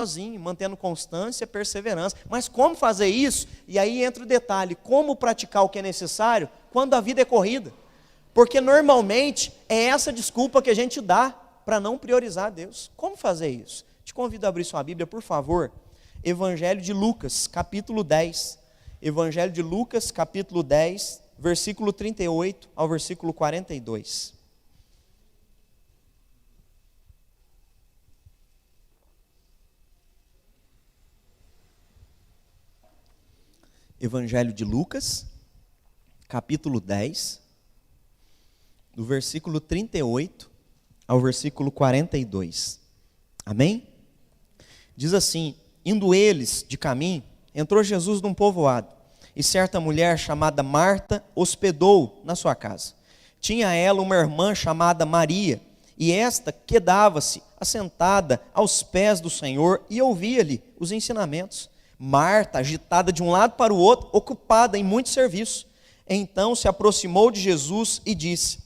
sozinho, mantendo constância, perseverança. Mas como fazer isso? E aí entra o detalhe, como praticar o que é necessário quando a vida é corrida? Porque normalmente é essa desculpa que a gente dá para não priorizar Deus. Como fazer isso? Te convido a abrir sua Bíblia, por favor. Evangelho de Lucas, capítulo 10. Evangelho de Lucas, capítulo 10, versículo 38 ao versículo 42. Evangelho de Lucas, capítulo 10, do versículo 38 ao versículo 42. Amém? Diz assim: indo eles de caminho, entrou Jesus num povoado, e certa mulher chamada Marta hospedou na sua casa. Tinha ela uma irmã chamada Maria, e esta quedava-se assentada aos pés do Senhor e ouvia-lhe os ensinamentos. Marta, agitada de um lado para o outro, ocupada em muito serviço. Então se aproximou de Jesus e disse: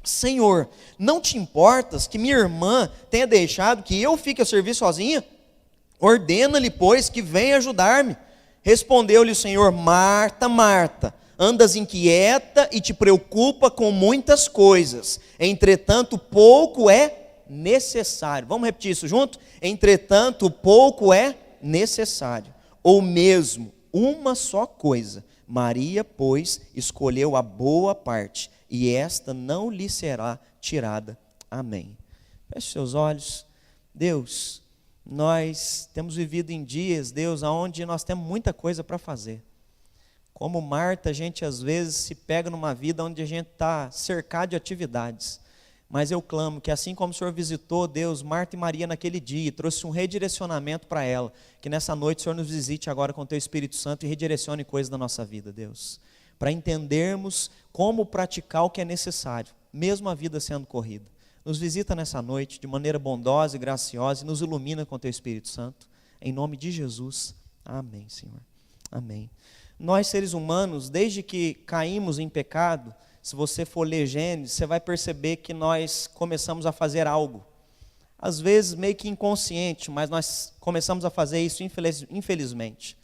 Senhor, não te importas que minha irmã tenha deixado que eu fique a servir sozinha? Ordena-lhe, pois, que venha ajudar-me. Respondeu-lhe o Senhor: Marta, Marta, andas inquieta e te preocupa com muitas coisas, entretanto pouco é necessário. Vamos repetir isso junto? Entretanto pouco é necessário, ou mesmo uma só coisa. Maria, pois, escolheu a boa parte, e esta não lhe será tirada. Amém. Feche seus olhos. Deus, nós temos vivido em dias, Deus, onde nós temos muita coisa para fazer. Como Marta, a gente às vezes se pega numa vida onde a gente está cercado de atividades. Mas eu clamo que assim como o Senhor visitou, Deus, Marta e Maria naquele dia, e trouxe um redirecionamento para ela, que nessa noite o Senhor nos visite agora com o Teu Espírito Santo e redirecione coisas da nossa vida, Deus. Para entendermos como praticar o que é necessário, mesmo a vida sendo corrida. Nos visita nessa noite de maneira bondosa e graciosa e nos ilumina com o Teu Espírito Santo. Em nome de Jesus. Amém, Senhor. Amém. Nós, seres humanos, desde que caímos em pecado, se você for ler Gênesis, você vai perceber que nós começamos a fazer algo. Às vezes meio que inconsciente, mas nós começamos a fazer isso infelizmente.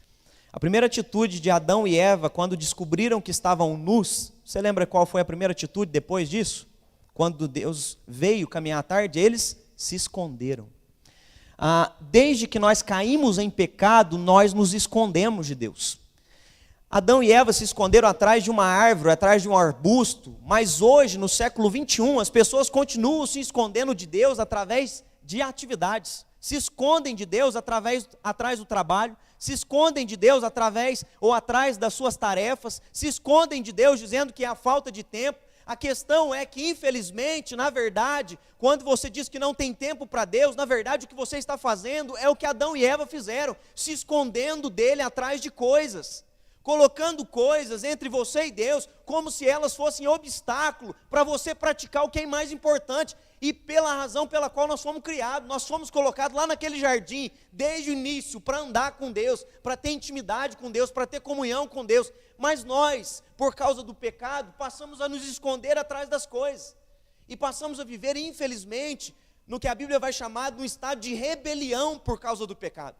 A primeira atitude de Adão e Eva, quando descobriram que estavam nus, você lembra qual foi a primeira atitude depois disso? Quando Deus veio caminhar à tarde, eles se esconderam. Desde que nós caímos em pecado, nós nos escondemos de Deus. Adão e Eva se esconderam atrás de uma árvore, atrás de um arbusto, mas hoje, no século 21, as pessoas continuam se escondendo de Deus através de atividades. Se escondem de Deus atrás do trabalho, se escondem de Deus atrás das suas tarefas, se escondem de Deus dizendo que é a falta de tempo. A questão é que, infelizmente, na verdade, quando você diz que não tem tempo para Deus, na verdade o que você está fazendo é o que Adão e Eva fizeram, se escondendo dele atrás de coisas, colocando coisas entre você e Deus, como se elas fossem obstáculo para você praticar o que é mais importante, e pela razão pela qual nós fomos criados. Nós fomos colocados lá naquele jardim, desde o início, para andar com Deus, para ter intimidade com Deus, para ter comunhão com Deus, mas nós, por causa do pecado, passamos a nos esconder atrás das coisas, e passamos a viver, infelizmente, no que a Bíblia vai chamar de um estado de rebelião por causa do pecado.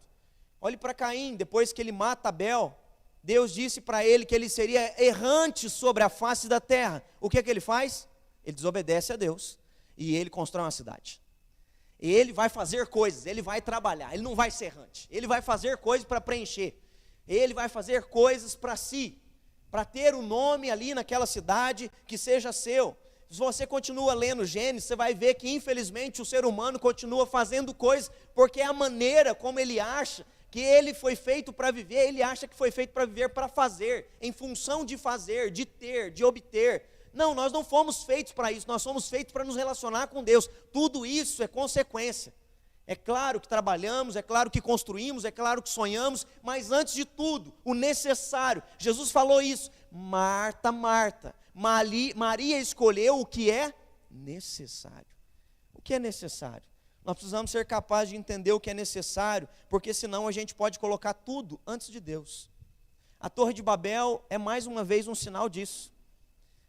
Olhe para Caim, depois que ele mata Abel, Deus disse para ele que ele seria errante sobre a face da terra. O que é que ele faz? Ele desobedece a Deus e ele constrói uma cidade. Ele vai fazer coisas, ele vai trabalhar, ele não vai ser errante. Ele vai fazer coisas para preencher, ele vai fazer coisas para si, para ter o nome ali naquela cidade que seja seu. Se você continua lendo Gênesis, você vai ver que infelizmente o ser humano continua fazendo coisas, porque é a maneira como ele acha que ele foi feito para viver. Ele acha que foi feito para viver para fazer, em função de fazer, de ter, de obter. Não, nós não fomos feitos para isso, nós somos feitos para nos relacionar com Deus. Tudo isso é consequência. É claro que trabalhamos, é claro que construímos, é claro que sonhamos, mas antes de tudo, o necessário. Jesus falou isso: Marta, Marta, Maria escolheu o que é necessário. O que é necessário? Nós precisamos ser capazes de entender o que é necessário, porque senão a gente pode colocar tudo antes de Deus. A Torre de Babel é mais uma vez um sinal disso.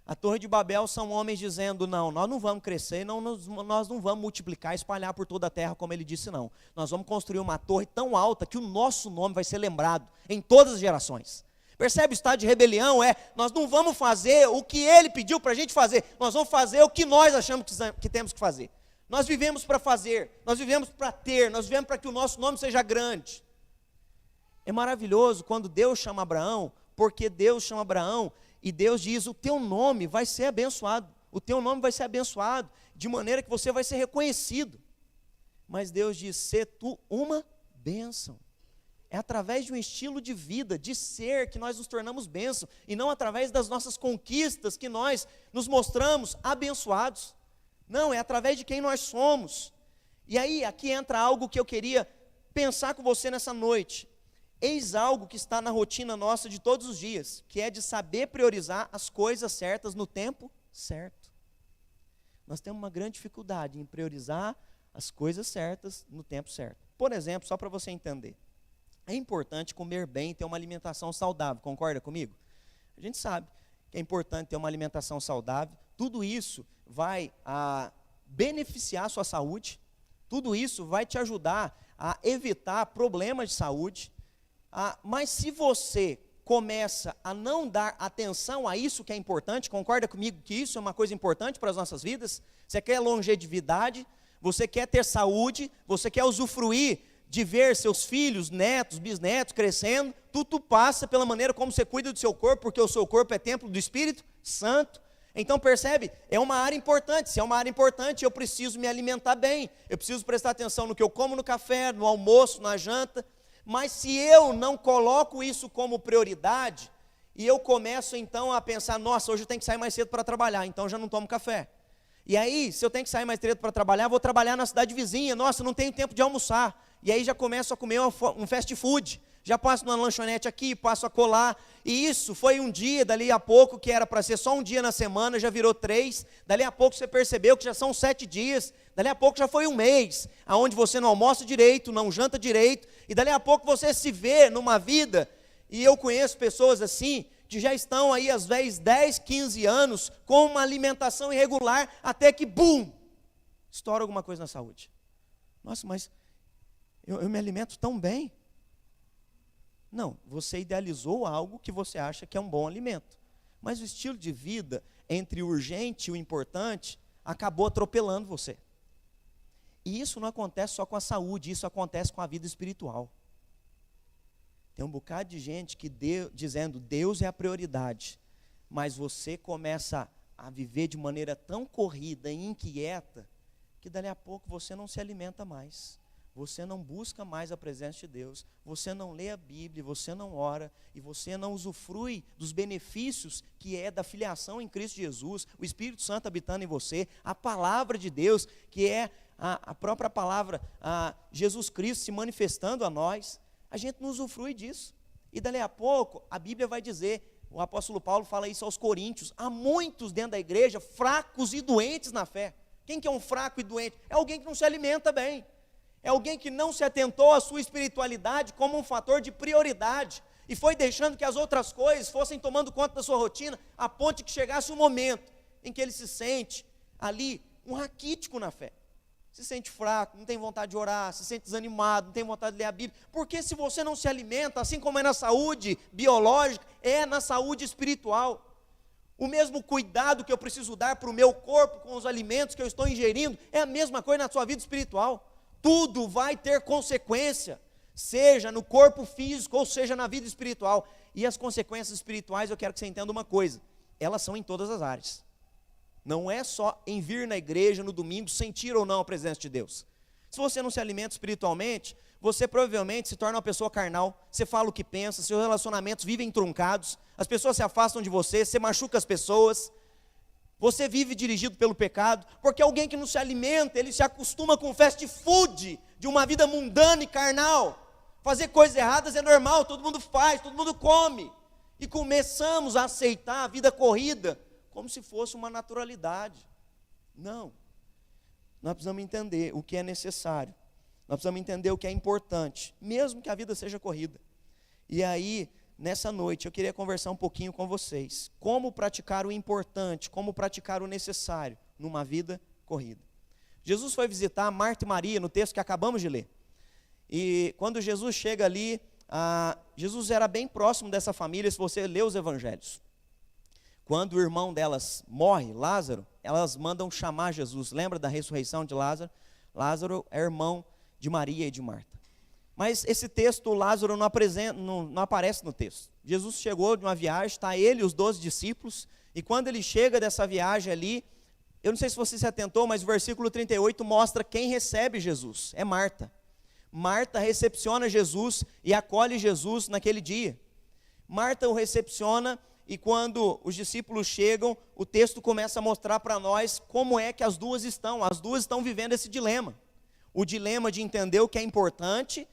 A Torre de Babel são homens dizendo, não, nós não vamos crescer, nós não vamos multiplicar, espalhar por toda a terra, como ele disse, não. Nós vamos construir uma torre tão alta que o nosso nome vai ser lembrado em todas as gerações. Percebe o estado de rebelião? Nós não vamos fazer o que ele pediu para a gente fazer, nós vamos fazer o que nós achamos que temos que fazer. Nós vivemos para fazer, nós vivemos para ter, nós vivemos para que o nosso nome seja grande. É maravilhoso quando Deus chama Abraão, porque Deus chama Abraão e Deus diz, o teu nome vai ser abençoado, o teu nome vai ser abençoado, de maneira que você vai ser reconhecido. Mas Deus diz, sê tu uma bênção. É através de um estilo de vida, de ser, que nós nos tornamos bênção, e não através das nossas conquistas que nós nos mostramos abençoados. Não, é através de quem nós somos. E aí, aqui entra algo que eu queria pensar com você nessa noite. Eis algo que está na rotina nossa de todos os dias, que é de saber priorizar as coisas certas no tempo certo. Nós temos uma grande dificuldade em priorizar as coisas certas no tempo certo. Por exemplo, só para você entender, é importante comer bem e ter uma alimentação saudável, concorda comigo? A gente sabe que é importante ter uma alimentação saudável, tudo isso vai beneficiar a sua saúde, tudo isso vai te ajudar a evitar problemas de saúde. Mas se você começa a não dar atenção a isso que é importante, concorda comigo que isso é uma coisa importante para as nossas vidas? Você quer longevidade, você quer ter saúde, você quer usufruir de ver seus filhos, netos, bisnetos crescendo, tudo passa pela maneira como você cuida do seu corpo, porque o seu corpo é templo do Espírito Santo. Então percebe, é uma área importante, se é uma área importante eu preciso me alimentar bem, eu preciso prestar atenção no que eu como no café, no almoço, na janta. Mas se eu não coloco isso como prioridade, e eu começo então a pensar, nossa, hoje eu tenho que sair mais cedo para trabalhar, então eu já não tomo café. E aí, se eu tenho que sair mais cedo para trabalhar, vou trabalhar na cidade vizinha, nossa, não tenho tempo de almoçar. E aí já começo a comer um fast food, já passo numa lanchonete aqui, passo a colar. E isso foi um dia, dali a pouco, que era para ser só um dia na semana, já virou 3. Dali a pouco você percebeu que já são 7 dias. Dali a pouco já foi um mês, aonde você não almoça direito, não janta direito. E dali a pouco você se vê numa vida, e eu conheço pessoas assim, que já estão aí às vezes 10, 15 anos, com uma alimentação irregular, até que, bum, estoura alguma coisa na saúde. Nossa, mas eu me alimento tão bem. Não, você idealizou algo que você acha que é um bom alimento. Mas o estilo de vida, entre o urgente e o importante, acabou atropelando você. E isso não acontece só com a saúde, isso acontece com a vida espiritual. Tem um bocado de gente que dizendo Deus é a prioridade, mas você começa a viver de maneira tão corrida e inquieta, que dali a pouco você não se alimenta mais, você não busca mais a presença de Deus, você não lê a Bíblia, você não ora, e você não usufrui dos benefícios que é da filiação em Cristo Jesus, o Espírito Santo habitando em você, a palavra de Deus, que é a própria palavra, Jesus Cristo se manifestando a nós. A gente não usufrui disso, e dali a pouco a Bíblia vai dizer, o apóstolo Paulo fala isso aos coríntios, há muitos dentro da igreja fracos e doentes na fé. Quem que é um fraco e doente? É alguém que não se alimenta bem, é alguém que não se atentou à sua espiritualidade como um fator de prioridade, e foi deixando que as outras coisas fossem tomando conta da sua rotina, a ponto de que chegasse um momento em que ele se sente ali um raquítico na fé. Se sente fraco, não tem vontade de orar, se sente desanimado, não tem vontade de ler a Bíblia. Porque se você não se alimenta, assim como é na saúde biológica, é na saúde espiritual. O mesmo cuidado que eu preciso dar para o meu corpo com os alimentos que eu estou ingerindo, é a mesma coisa na sua vida espiritual. Tudo vai ter consequência, seja no corpo físico ou seja na vida espiritual. E as consequências espirituais, eu quero que você entenda uma coisa, elas são em todas as áreas. Não é só em vir na igreja no domingo, sentir ou não a presença de Deus. Se você não se alimenta espiritualmente, você provavelmente se torna uma pessoa carnal, você fala o que pensa, seus relacionamentos vivem truncados, as pessoas se afastam de você machuca as pessoas, você vive dirigido pelo pecado, porque alguém que não se alimenta, ele se acostuma com o fast food de uma vida mundana e carnal. Fazer coisas erradas é normal, todo mundo faz, todo mundo come. E começamos a aceitar a vida corrida como se fosse uma naturalidade. Não. Nós precisamos entender o que é necessário. Nós precisamos entender o que é importante, mesmo que a vida seja corrida. E aí, nessa noite eu queria conversar um pouquinho com vocês. Como praticar o importante, como praticar o necessário numa vida corrida. Jesus foi visitar Marta e Maria no texto que acabamos de ler. E quando Jesus chega ali, Jesus era bem próximo dessa família, se você ler os evangelhos. Quando o irmão delas morre, Lázaro, elas mandam chamar Jesus. Lembra da ressurreição de Lázaro? Lázaro é irmão de Maria e de Marta. Mas esse texto, Lázaro não aparece no texto. Jesus chegou de uma viagem, está ele e os 12 discípulos, e quando ele chega dessa viagem ali, eu não sei se você se atentou, mas o versículo 38 mostra quem recebe Jesus, é Marta. Marta recepciona Jesus e acolhe Jesus naquele dia. Marta o recepciona e quando os discípulos chegam, o texto começa a mostrar para nós como é que as duas estão vivendo esse dilema. O dilema de entender o que é importante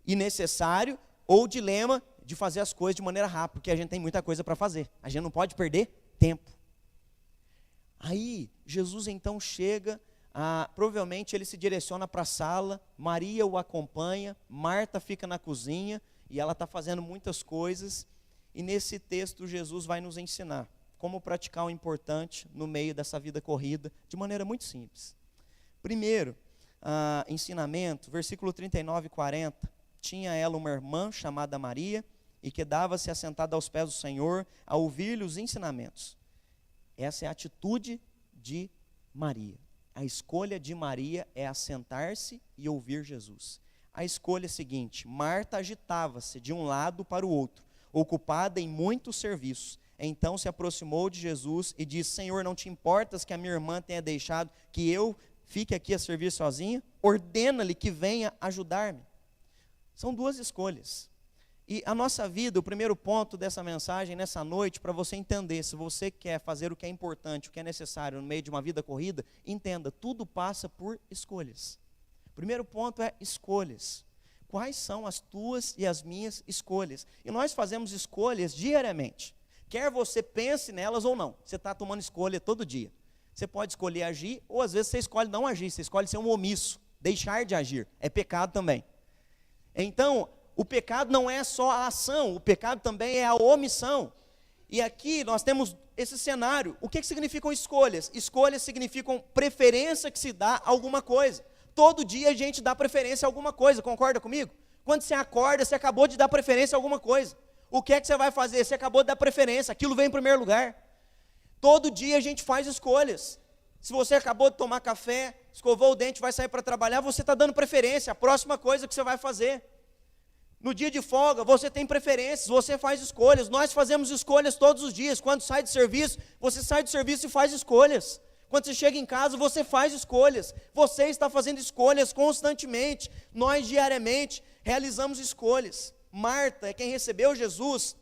e necessário, ou o dilema de fazer as coisas de maneira rápida, porque a gente tem muita coisa para fazer, a gente não pode perder tempo. Aí, Jesus então chega, provavelmente ele se direciona para a sala, Maria o acompanha, Marta fica na cozinha, e ela está fazendo muitas coisas, e nesse texto Jesus vai nos ensinar como praticar o importante no meio dessa vida corrida, de maneira muito simples. Primeiro, ensinamento, versículo 39 e 40, tinha ela uma irmã chamada Maria, e quedava-se assentada aos pés do Senhor, a ouvir-lhe os ensinamentos. Essa é a atitude de Maria. A escolha de Maria é assentar-se e ouvir Jesus. A escolha é a seguinte: Marta agitava-se de um lado para o outro, ocupada em muitos serviços. Então se aproximou de Jesus e disse: Senhor, não te importas que a minha irmã tenha deixado que eu fique aqui a servir sozinha? Ordena-lhe que venha ajudar-me. São duas escolhas. E a nossa vida, o primeiro ponto dessa mensagem nessa noite, para você entender, se você quer fazer o que é importante, o que é necessário no meio de uma vida corrida, entenda, tudo passa por escolhas. O primeiro ponto é escolhas. Quais são as tuas e as minhas escolhas? E nós fazemos escolhas diariamente. Quer você pense nelas ou não, você está tomando escolha todo dia. Você pode escolher agir, ou às vezes você escolhe não agir, você escolhe ser um omisso, deixar de agir, é pecado também. Então, o pecado não é só a ação, o pecado também é a omissão. E aqui nós temos esse cenário. O que significam escolhas? Escolhas significam preferência que se dá a alguma coisa. Todo dia a gente dá preferência a alguma coisa, concorda comigo? Quando você acorda, você acabou de dar preferência a alguma coisa. O que é que você vai fazer? Você acabou de dar preferência, aquilo vem em primeiro lugar. Todo dia a gente faz escolhas. Se você acabou de tomar café, escovou o dente, vai sair para trabalhar, você está dando preferência, a próxima coisa que você vai fazer. No dia de folga, você tem preferências, você faz escolhas, nós fazemos escolhas todos os dias. Quando sai de serviço, você sai do serviço e faz escolhas. Quando você chega em casa, você faz escolhas. Você está fazendo escolhas constantemente. Nós diariamente realizamos escolhas. Marta é quem recebeu Jesus.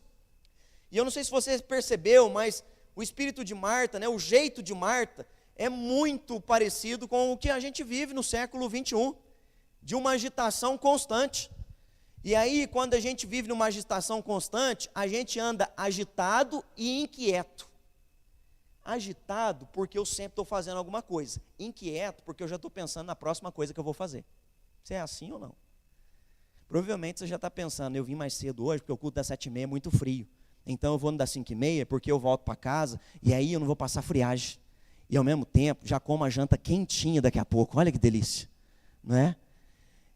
E eu não sei se você percebeu, mas o espírito de Marta, o jeito de Marta, é muito parecido com o que a gente vive no século 21, de uma agitação constante. E aí, quando a gente vive numa agitação constante, a gente anda agitado e inquieto. Agitado porque eu sempre estou fazendo alguma coisa. Inquieto porque eu já estou pensando na próxima coisa que eu vou fazer. Você é assim ou não? Provavelmente você já está pensando, eu vim mais cedo hoje porque o culto das 7h30 é muito frio. Então eu vou no das 5h30 porque eu volto para casa e aí eu não vou passar friagem. E ao mesmo tempo já como a janta quentinha daqui a pouco. Olha que delícia, não é?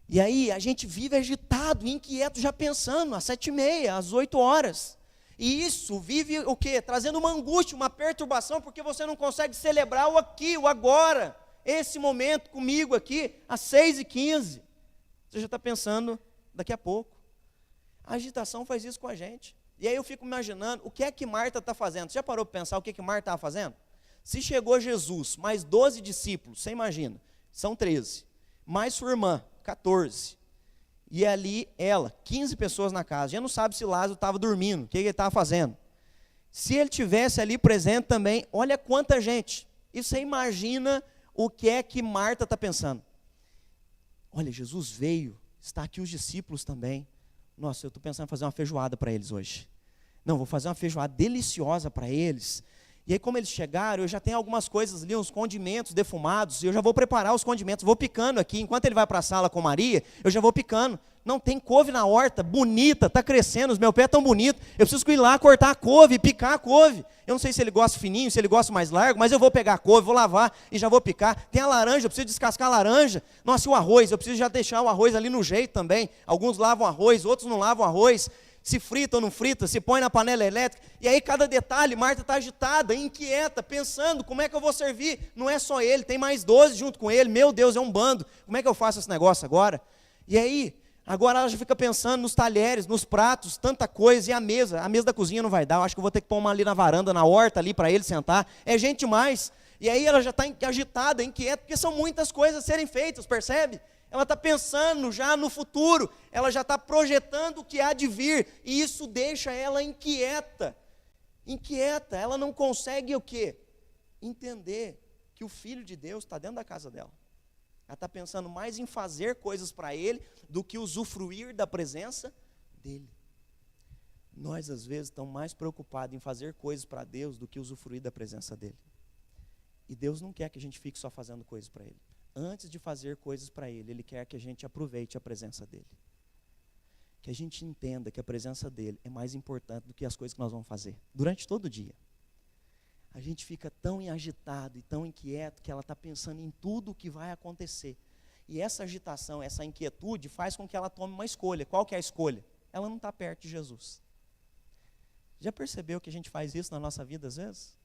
E aí a gente vive agitado, inquieto, já pensando, às 7h30, às 8 horas. E isso vive o quê? Trazendo uma angústia, uma perturbação, porque você não consegue celebrar o aqui, o agora. Esse momento comigo aqui, às 6h15. Você já está pensando daqui a pouco. A agitação faz isso com a gente. E aí eu fico imaginando, o que é que Marta está fazendo? Você já parou para pensar o que é que Marta estava fazendo? Se chegou Jesus, mais 12 discípulos, você imagina, são 13. Mais sua irmã, 14. E ali ela, 15 pessoas na casa. Já não sabe se Lázaro estava dormindo, o que ele estava fazendo. Se ele tivesse ali presente também, olha quanta gente. E você imagina o que é que Marta está pensando. Olha, Jesus veio, está aqui os discípulos também. Nossa, eu estou pensando em fazer uma feijoada para eles hoje. Não, vou fazer uma feijoada deliciosa para eles. E aí, como eles chegaram, eu já tenho algumas coisas ali, uns condimentos defumados, e eu já vou preparar os condimentos, vou picando aqui. Enquanto ele vai para a sala com Maria, eu já vou picando. Não, tem couve na horta, bonita, está crescendo, os meus pés estão bonitos. Eu preciso ir lá cortar a couve, picar a couve. Eu não sei se ele gosta fininho, se ele gosta mais largo, mas eu vou pegar a couve, vou lavar e já vou picar. Tem a laranja, eu preciso descascar a laranja. Nossa, e o arroz, eu preciso já deixar o arroz ali no jeito também. Alguns lavam arroz, outros não lavam arroz. Se frita ou não frita, se põe na panela elétrica. E aí cada detalhe, Marta está agitada, inquieta, pensando, como é que eu vou servir? Não é só ele, tem mais 12 junto com ele. Meu Deus, é um bando. Como é que eu faço esse negócio agora? E aí, agora ela já fica pensando nos talheres, nos pratos, tanta coisa. E a mesa da cozinha não vai dar. Eu acho que eu vou ter que pôr uma ali na varanda, na horta ali, para ele sentar. É gente demais. E aí ela já está agitada, inquieta, porque são muitas coisas a serem feitas, percebe? Ela está pensando já no futuro, ela já está projetando o que há de vir, e isso deixa ela inquieta, ela não consegue o quê? Entender que o Filho de Deus está dentro da casa dela. Ela está pensando mais em fazer coisas para Ele, do que usufruir da presença dEle. Nós às vezes estamos mais preocupados em fazer coisas para Deus, do que usufruir da presença dEle. E Deus não quer que a gente fique só fazendo coisas para Ele. Antes de fazer coisas para Ele, Ele quer que a gente aproveite a presença dEle. Que a gente entenda que a presença dEle é mais importante do que as coisas que nós vamos fazer, durante todo o dia. A gente fica tão agitado e tão inquieto, que ela está pensando em tudo o que vai acontecer. E essa agitação, essa inquietude, faz com que ela tome uma escolha. Qual que é a escolha? Ela não está perto de Jesus. Já percebeu que a gente faz isso na nossa vida às vezes?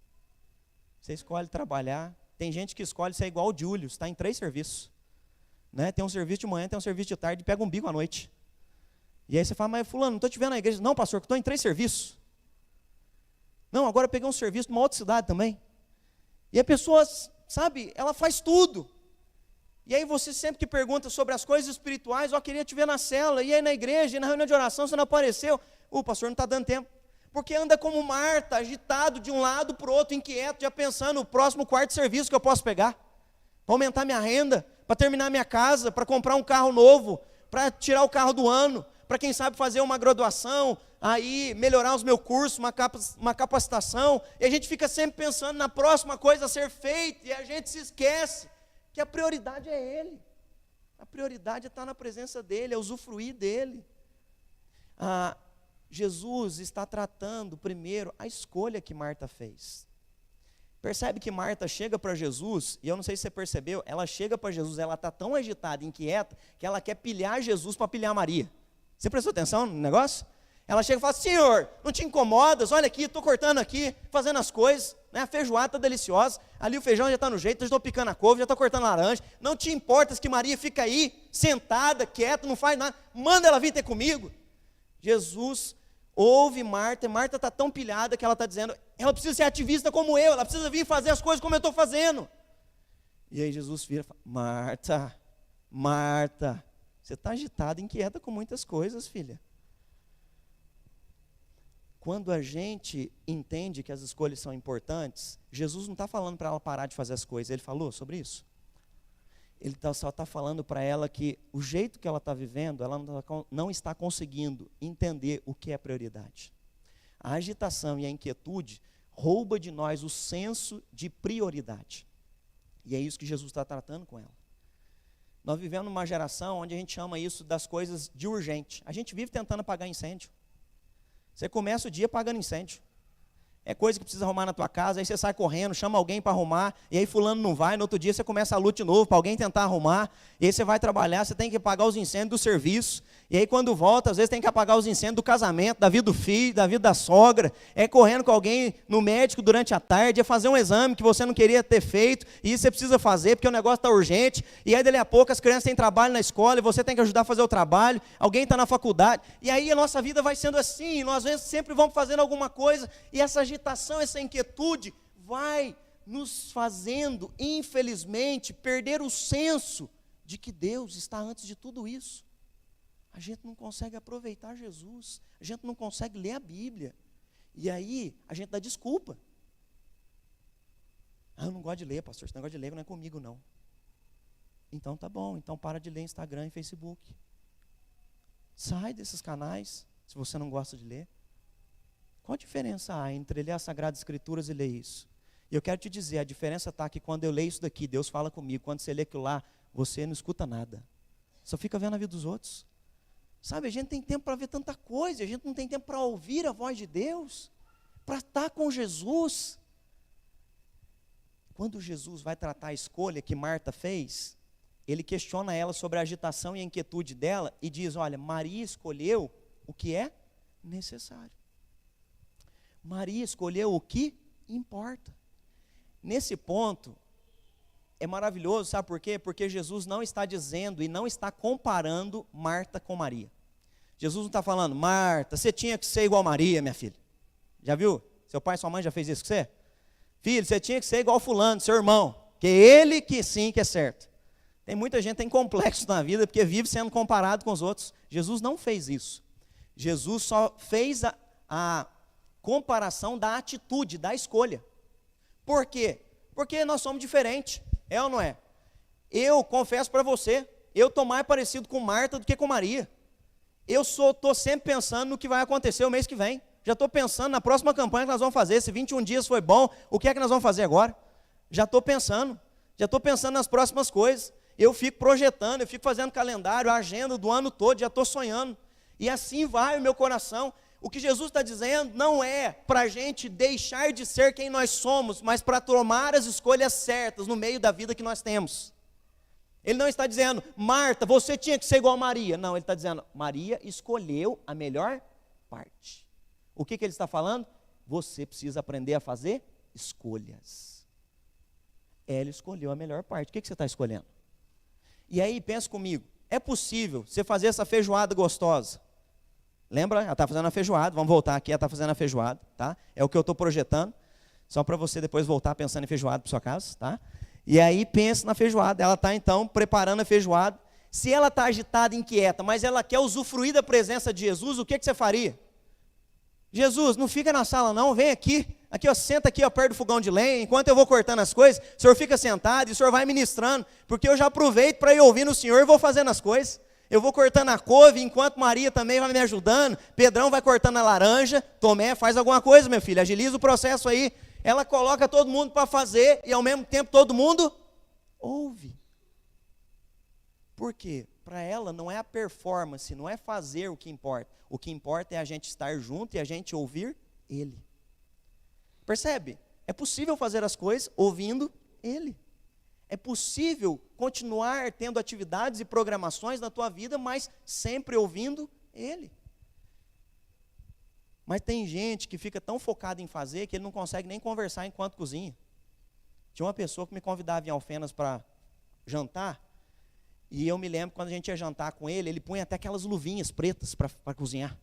Você escolhe trabalhar. Tem gente que escolhe ser igual o Júlio, está em 3 serviços. Né? Tem um serviço de manhã, tem um serviço de tarde, pega um bico à noite. E aí você fala, mas fulano, não estou te vendo na igreja. Não, pastor, estou em 3 serviços. Não, agora eu peguei um serviço numa outra cidade também. E a pessoa, sabe, ela faz tudo. E aí você sempre que pergunta sobre as coisas espirituais, ó, queria te ver na cela, e aí na igreja, e na reunião de oração, você não apareceu. O pastor não está dando tempo. Porque anda como Marta, agitado de um lado para o outro, inquieto, já pensando no próximo quarto serviço que eu posso pegar, para aumentar minha renda, para terminar minha casa, para comprar um carro novo, para tirar o carro do ano, para quem sabe fazer uma graduação, aí melhorar os meus cursos, uma capacitação, e a gente fica sempre pensando na próxima coisa a ser feita, e a gente se esquece que a prioridade é Ele, a prioridade é estar na presença dEle, é usufruir dEle. Jesus está tratando primeiro a escolha que Marta fez. Percebe que Marta chega para Jesus, e eu não sei se você percebeu, ela chega para Jesus, ela está tão agitada, inquieta, que ela quer pilhar Jesus para pilhar Maria. Você prestou atenção no negócio? Ela chega e fala, Senhor, não te incomodas? Olha aqui, estou cortando aqui, fazendo as coisas, né? A feijoada está deliciosa, ali o feijão já está no jeito, eu estou picando a couve, já estou cortando laranja, não te importas que Maria fica aí, sentada, quieta, não faz nada, manda ela vir ter comigo. Jesus ouve Marta, e Marta está tão pilhada que ela está dizendo, ela precisa ser ativista como eu, ela precisa vir fazer as coisas como eu estou fazendo. E aí Jesus vira e fala, Marta, Marta, você está agitada, inquieta com muitas coisas, filha. Quando a gente entende que as escolhas são importantes, Jesus não está falando para ela parar de fazer as coisas, ele falou sobre isso? Ele só está falando para ela que o jeito que ela está vivendo, ela não está conseguindo entender o que é prioridade. A agitação e a inquietude rouba de nós o senso de prioridade. E é isso que Jesus está tratando com ela. Nós vivemos numa geração onde a gente chama isso das coisas de urgente. A gente vive tentando apagar incêndio. Você começa o dia apagando incêndio. É coisa que precisa arrumar na tua casa, aí você sai correndo, chama alguém para arrumar, e aí fulano não vai, no outro dia você começa a luta de novo para alguém tentar arrumar, e aí você vai trabalhar, você tem que apagar os incêndios do serviço, e aí quando volta, às vezes tem que apagar os incêndios do casamento, da vida do filho, da vida da sogra, é correndo com alguém no médico durante a tarde, é fazer um exame que você não queria ter feito, e isso você precisa fazer porque o negócio está urgente, e aí dali a pouco as crianças têm trabalho na escola, e você tem que ajudar a fazer o trabalho, alguém está na faculdade, e aí a nossa vida vai sendo assim, e nós às vezes sempre vamos fazendo alguma coisa, e essa agitação, essa inquietude vai nos fazendo, infelizmente, perder o senso de que Deus está antes de tudo isso. A gente não consegue aproveitar Jesus, a gente não consegue ler a Bíblia, e aí a gente dá desculpa. Eu não gosto de ler, pastor, esse negócio de ler não é comigo não. Então tá bom, então para de ler Instagram e Facebook. Sai desses canais, se você não gosta de ler. Qual a diferença há entre ler as Sagradas Escrituras e ler isso? E eu quero te dizer, a diferença está que quando eu leio isso daqui, Deus fala comigo. Quando você lê aquilo lá, você não escuta nada. Só fica vendo a vida dos outros. Sabe, a gente tem tempo para ver tanta coisa, a gente não tem tempo para ouvir a voz de Deus, para estar com Jesus. Quando Jesus vai tratar a escolha que Marta fez, ele questiona ela sobre a agitação e a inquietude dela e diz, olha, Maria escolheu o que é necessário. Maria escolheu o que importa. Nesse ponto, é maravilhoso, sabe por quê? Porque Jesus não está dizendo e não está comparando Marta com Maria. Jesus não está falando, Marta, você tinha que ser igual a Maria, minha filha. Já viu? Seu pai e sua mãe já fez isso com você? Filho, você tinha que ser igual fulano, seu irmão, que ele que sim que é certo. Tem muita gente que tem complexo na vida porque vive sendo comparado com os outros. Jesus não fez isso. Jesus só fez a comparação da atitude, da escolha. Por quê? Porque nós somos diferentes, é ou não é? Eu confesso para você, eu estou mais parecido com Marta do que com Maria. Eu estou sempre pensando no que vai acontecer o mês que vem. Já estou pensando na próxima campanha que nós vamos fazer. Se 21 dias foi bom, o que é que nós vamos fazer agora? Já estou pensando nas próximas coisas. Eu fico projetando, eu fico fazendo calendário, a agenda do ano todo, já estou sonhando. E assim vai o meu coração. O que Jesus está dizendo não é para a gente deixar de ser quem nós somos, mas para tomar as escolhas certas no meio da vida que nós temos. Ele não está dizendo, Marta, você tinha que ser igual a Maria. Não, ele está dizendo, Maria escolheu a melhor parte. O que ele está falando? Você precisa aprender a fazer escolhas. Ela escolheu a melhor parte. O que você está escolhendo? E aí, pensa comigo, é possível você fazer essa feijoada gostosa? Lembra? Ela está fazendo a feijoada, vamos voltar aqui, ela está fazendo a feijoada, tá? É o que eu estou projetando, só para você depois voltar pensando em feijoada para sua casa, tá? E aí pensa na feijoada, ela está então preparando a feijoada. Se ela está agitada, inquieta, mas ela quer usufruir da presença de Jesus, o que você faria? Jesus, não fica na sala não, vem aqui, ó, senta aqui ó, perto do fogão de lenha, enquanto eu vou cortando as coisas, o senhor fica sentado e o senhor vai ministrando, porque eu já aproveito para ir ouvindo o senhor e vou fazendo as coisas. Eu vou cortando a couve, enquanto Maria também vai me ajudando, Pedrão vai cortando a laranja, Tomé faz alguma coisa, meu filho, agiliza o processo aí. Ela coloca todo mundo para fazer e ao mesmo tempo todo mundo ouve. Por quê? Para ela não é a performance, não é fazer o que importa é a gente estar junto e a gente ouvir Ele. Percebe? É possível fazer as coisas ouvindo Ele. É possível continuar tendo atividades e programações na tua vida, mas sempre ouvindo Ele. Mas tem gente que fica tão focada em fazer que ele não consegue nem conversar enquanto cozinha. Tinha uma pessoa que me convidava em Alfenas para jantar, e eu me lembro quando a gente ia jantar com ele, ele punha até aquelas luvinhas pretas para cozinhar.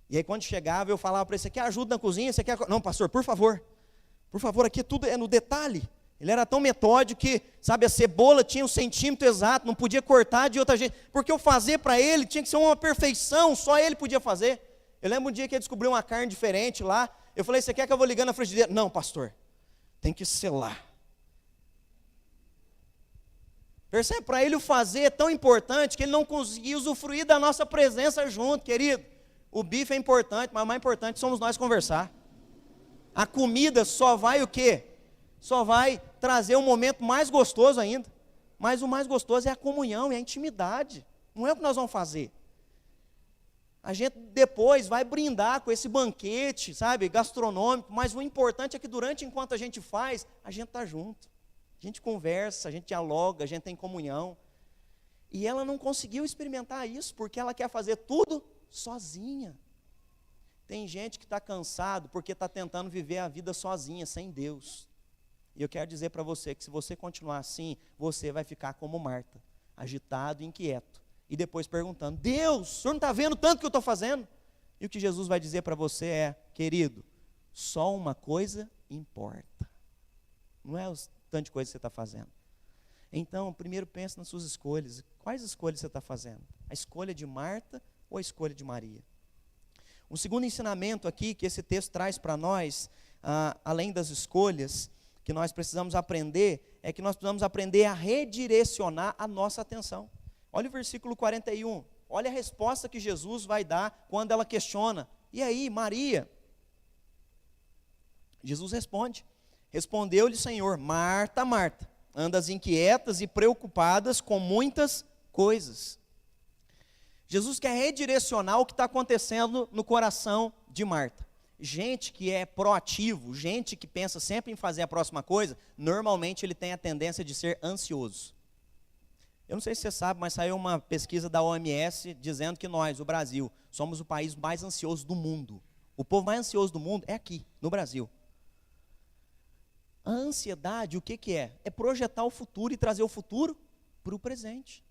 E aí quando chegava eu falava para ele, você quer ajuda na cozinha? Você quer... Não, pastor, por favor, aqui tudo é no detalhe. Ele era tão metódico que, sabe, a cebola tinha um centímetro exato, não podia cortar de outra jeito, porque eu fazer para ele tinha que ser uma perfeição, só ele podia fazer. Eu lembro um dia que ele descobriu uma carne diferente lá, eu falei, você quer que eu vou ligando na frigideira? Não, pastor, tem que selar. Percebe? Para ele o fazer é tão importante que ele não conseguia usufruir da nossa presença junto, querido. O bife é importante, mas o mais importante somos nós conversar. A comida só vai o quê? Só vai trazer um momento mais gostoso ainda. Mas o mais gostoso é a comunhão, é a intimidade. Não é o que nós vamos fazer. A gente depois vai brindar com esse banquete, sabe, gastronômico, mas o importante é que enquanto a gente faz, a gente está junto. A gente conversa, a gente dialoga, a gente tem comunhão. E ela não conseguiu experimentar isso, porque ela quer fazer tudo sozinha. Tem gente que está cansado porque está tentando viver a vida sozinha, sem Deus. E eu quero dizer para você que se você continuar assim, você vai ficar como Marta, agitado e inquieto. E depois perguntando, Deus, o senhor não está vendo tanto que eu estou fazendo? E o que Jesus vai dizer para você é, querido, só uma coisa importa. Não é o tanto de coisa que você está fazendo. Então, primeiro pense nas suas escolhas. Quais escolhas você está fazendo? A escolha de Marta ou a escolha de Maria? Um segundo ensinamento aqui que esse texto traz para nós, além das escolhas, que nós precisamos aprender, é que nós precisamos aprender a redirecionar a nossa atenção. Olha o versículo 41, olha a resposta que Jesus vai dar quando ela questiona, e aí, Maria? Jesus responde, Respondeu-lhe, Senhor: Marta, Marta, andas inquietas e preocupadas com muitas coisas. Jesus quer redirecionar o que está acontecendo no coração de Marta. Gente que é proativo, gente que pensa sempre em fazer a próxima coisa, normalmente ele tem a tendência de ser ansioso. Eu não sei se você sabe, mas saiu uma pesquisa da OMS dizendo que nós, o Brasil, somos o país mais ansioso do mundo. O povo mais ansioso do mundo é aqui, no Brasil. A ansiedade, o que é? É projetar o futuro e trazer o futuro para o presente.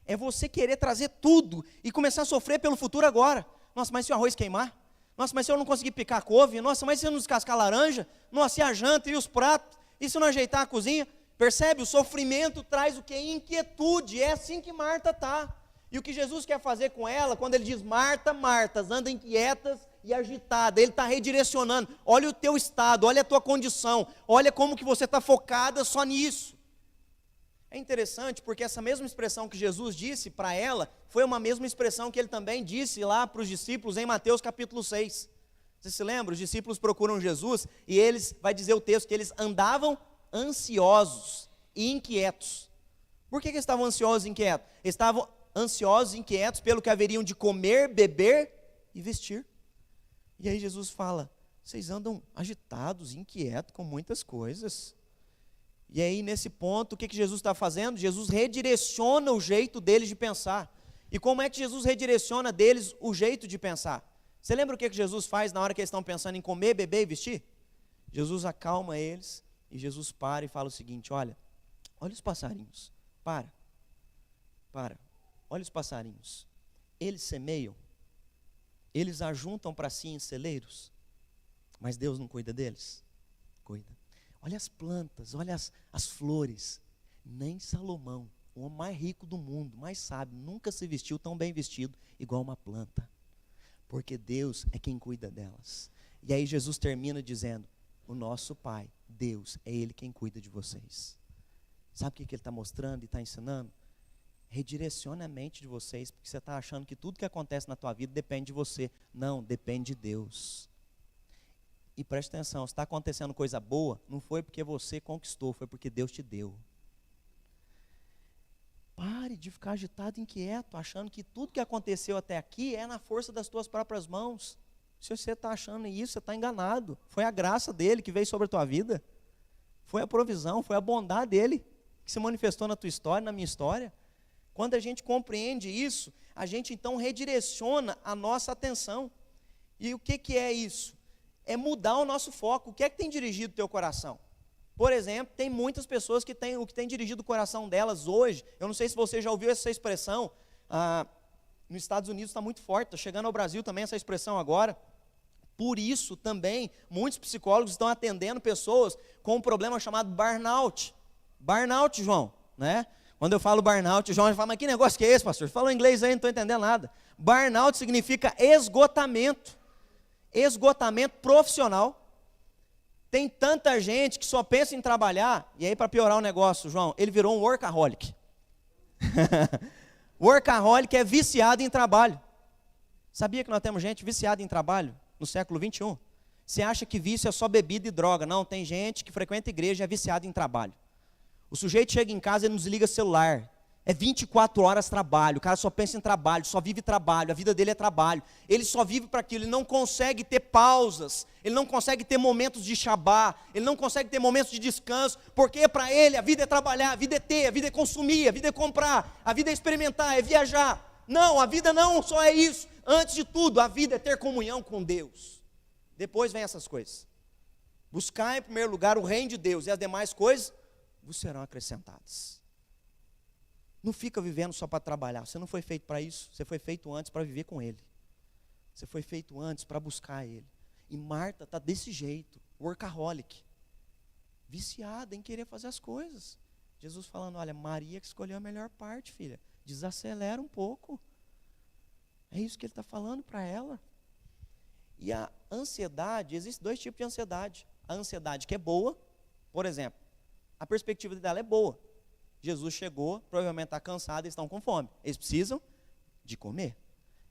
É você querer trazer tudo e começar a sofrer pelo futuro agora. Nossa, mas se o arroz queimar? Nossa, mas se eu não conseguir picar a couve? Nossa, mas se eu não descascar a laranja? Nossa, e a janta e os pratos? E se eu não ajeitar a cozinha? Percebe? O sofrimento traz o que? Inquietude. É assim que Marta está. E o que Jesus quer fazer com ela, quando ele diz: Marta, Marta, anda inquietas e agitada, ele está redirecionando. Olha o teu estado, olha a tua condição, olha como que você está focada só nisso. É interessante porque essa mesma expressão que Jesus disse para ela, foi uma mesma expressão que ele também disse lá para os discípulos em Mateus capítulo 6. Você se lembra? Os discípulos procuram Jesus e eles, vai dizer o texto, que eles andavam ansiosos e inquietos. Por que eles estavam ansiosos e inquietos? Eles estavam ansiosos e inquietos pelo que haveriam de comer, beber e vestir. E aí Jesus fala: vocês andam agitados, inquietos com muitas coisas. E aí nesse ponto, o que Jesus está fazendo? Jesus redireciona o jeito deles de pensar. E como é que Jesus redireciona deles o jeito de pensar? Você lembra o que Jesus faz na hora que eles estão pensando em comer, beber e vestir? Jesus acalma eles e Jesus para e fala o seguinte: olha os passarinhos, para, olha os passarinhos, eles semeiam, eles ajuntam para si em celeiros, mas Deus não cuida deles? Cuida. Olha as plantas, olha as flores, nem Salomão, o homem mais rico do mundo, mais sábio, nunca se vestiu tão bem vestido igual uma planta, porque Deus é quem cuida delas. E aí Jesus termina dizendo: o nosso Pai, Deus, é Ele quem cuida de vocês. Sabe o que Ele está mostrando e está ensinando? Redirecione a mente de vocês, porque você está achando que tudo que acontece na tua vida depende de você. Não, depende de Deus. E preste atenção, se está acontecendo coisa boa, não foi porque você conquistou, foi porque Deus te deu. Pare de ficar agitado e inquieto, achando que tudo que aconteceu até aqui é na força das tuas próprias mãos. Se você está achando isso, você está enganado. Foi a graça dele que veio sobre a tua vida. Foi a provisão, foi a bondade dele que se manifestou na tua história, na minha história. Quando a gente compreende isso, a gente então redireciona a nossa atenção. E o que é isso? É mudar o nosso foco. O que é que tem dirigido o teu coração? Por exemplo, tem muitas pessoas que têm, o que tem dirigido o coração delas hoje, eu não sei se você já ouviu essa expressão, nos Estados Unidos está muito forte, está chegando ao Brasil também essa expressão agora. Por isso também, muitos psicólogos estão atendendo pessoas com um problema chamado burnout. Burnout, João, né? Quando eu falo burnout, o João fala: mas que negócio que é esse, pastor? Você falou inglês aí, não estou entendendo nada. Burnout significa esgotamento. Esgotamento profissional. Tem tanta gente que só pensa em trabalhar, e aí para piorar o negócio, João, ele virou um workaholic. Workaholic é viciado em trabalho. Sabia que nós temos gente viciada em trabalho no século 21? Você acha que vício é só bebida e droga? Não, tem gente que frequenta a igreja e é viciada em trabalho. O sujeito chega em casa e não desliga celular. É 24 horas trabalho, o cara só pensa em trabalho, só vive trabalho, a vida dele é trabalho. Ele só vive para aquilo, ele não consegue ter pausas, ele não consegue ter momentos de shabá, ele não consegue ter momentos de descanso, porque para ele a vida é trabalhar, a vida é ter, a vida é consumir, a vida é comprar, a vida é experimentar, é viajar. Não, a vida não só é isso. Antes de tudo, a vida é ter comunhão com Deus. Depois vem essas coisas. Buscar em primeiro lugar o reino de Deus e as demais coisas vos serão acrescentadas. Não fica vivendo só para trabalhar. Você não foi feito para isso. Você foi feito antes para viver com Ele. Você foi feito antes para buscar Ele. E Marta está desse jeito, workaholic, viciada em querer fazer as coisas. Jesus falando: olha, Maria que escolheu a melhor parte, filha. Desacelera um pouco. É isso que Ele está falando para ela. E a ansiedade, existem dois tipos de ansiedade. A ansiedade que é boa, por exemplo, a perspectiva dela é boa. Jesus chegou, provavelmente está cansado, eles estão com fome. Eles precisam de comer.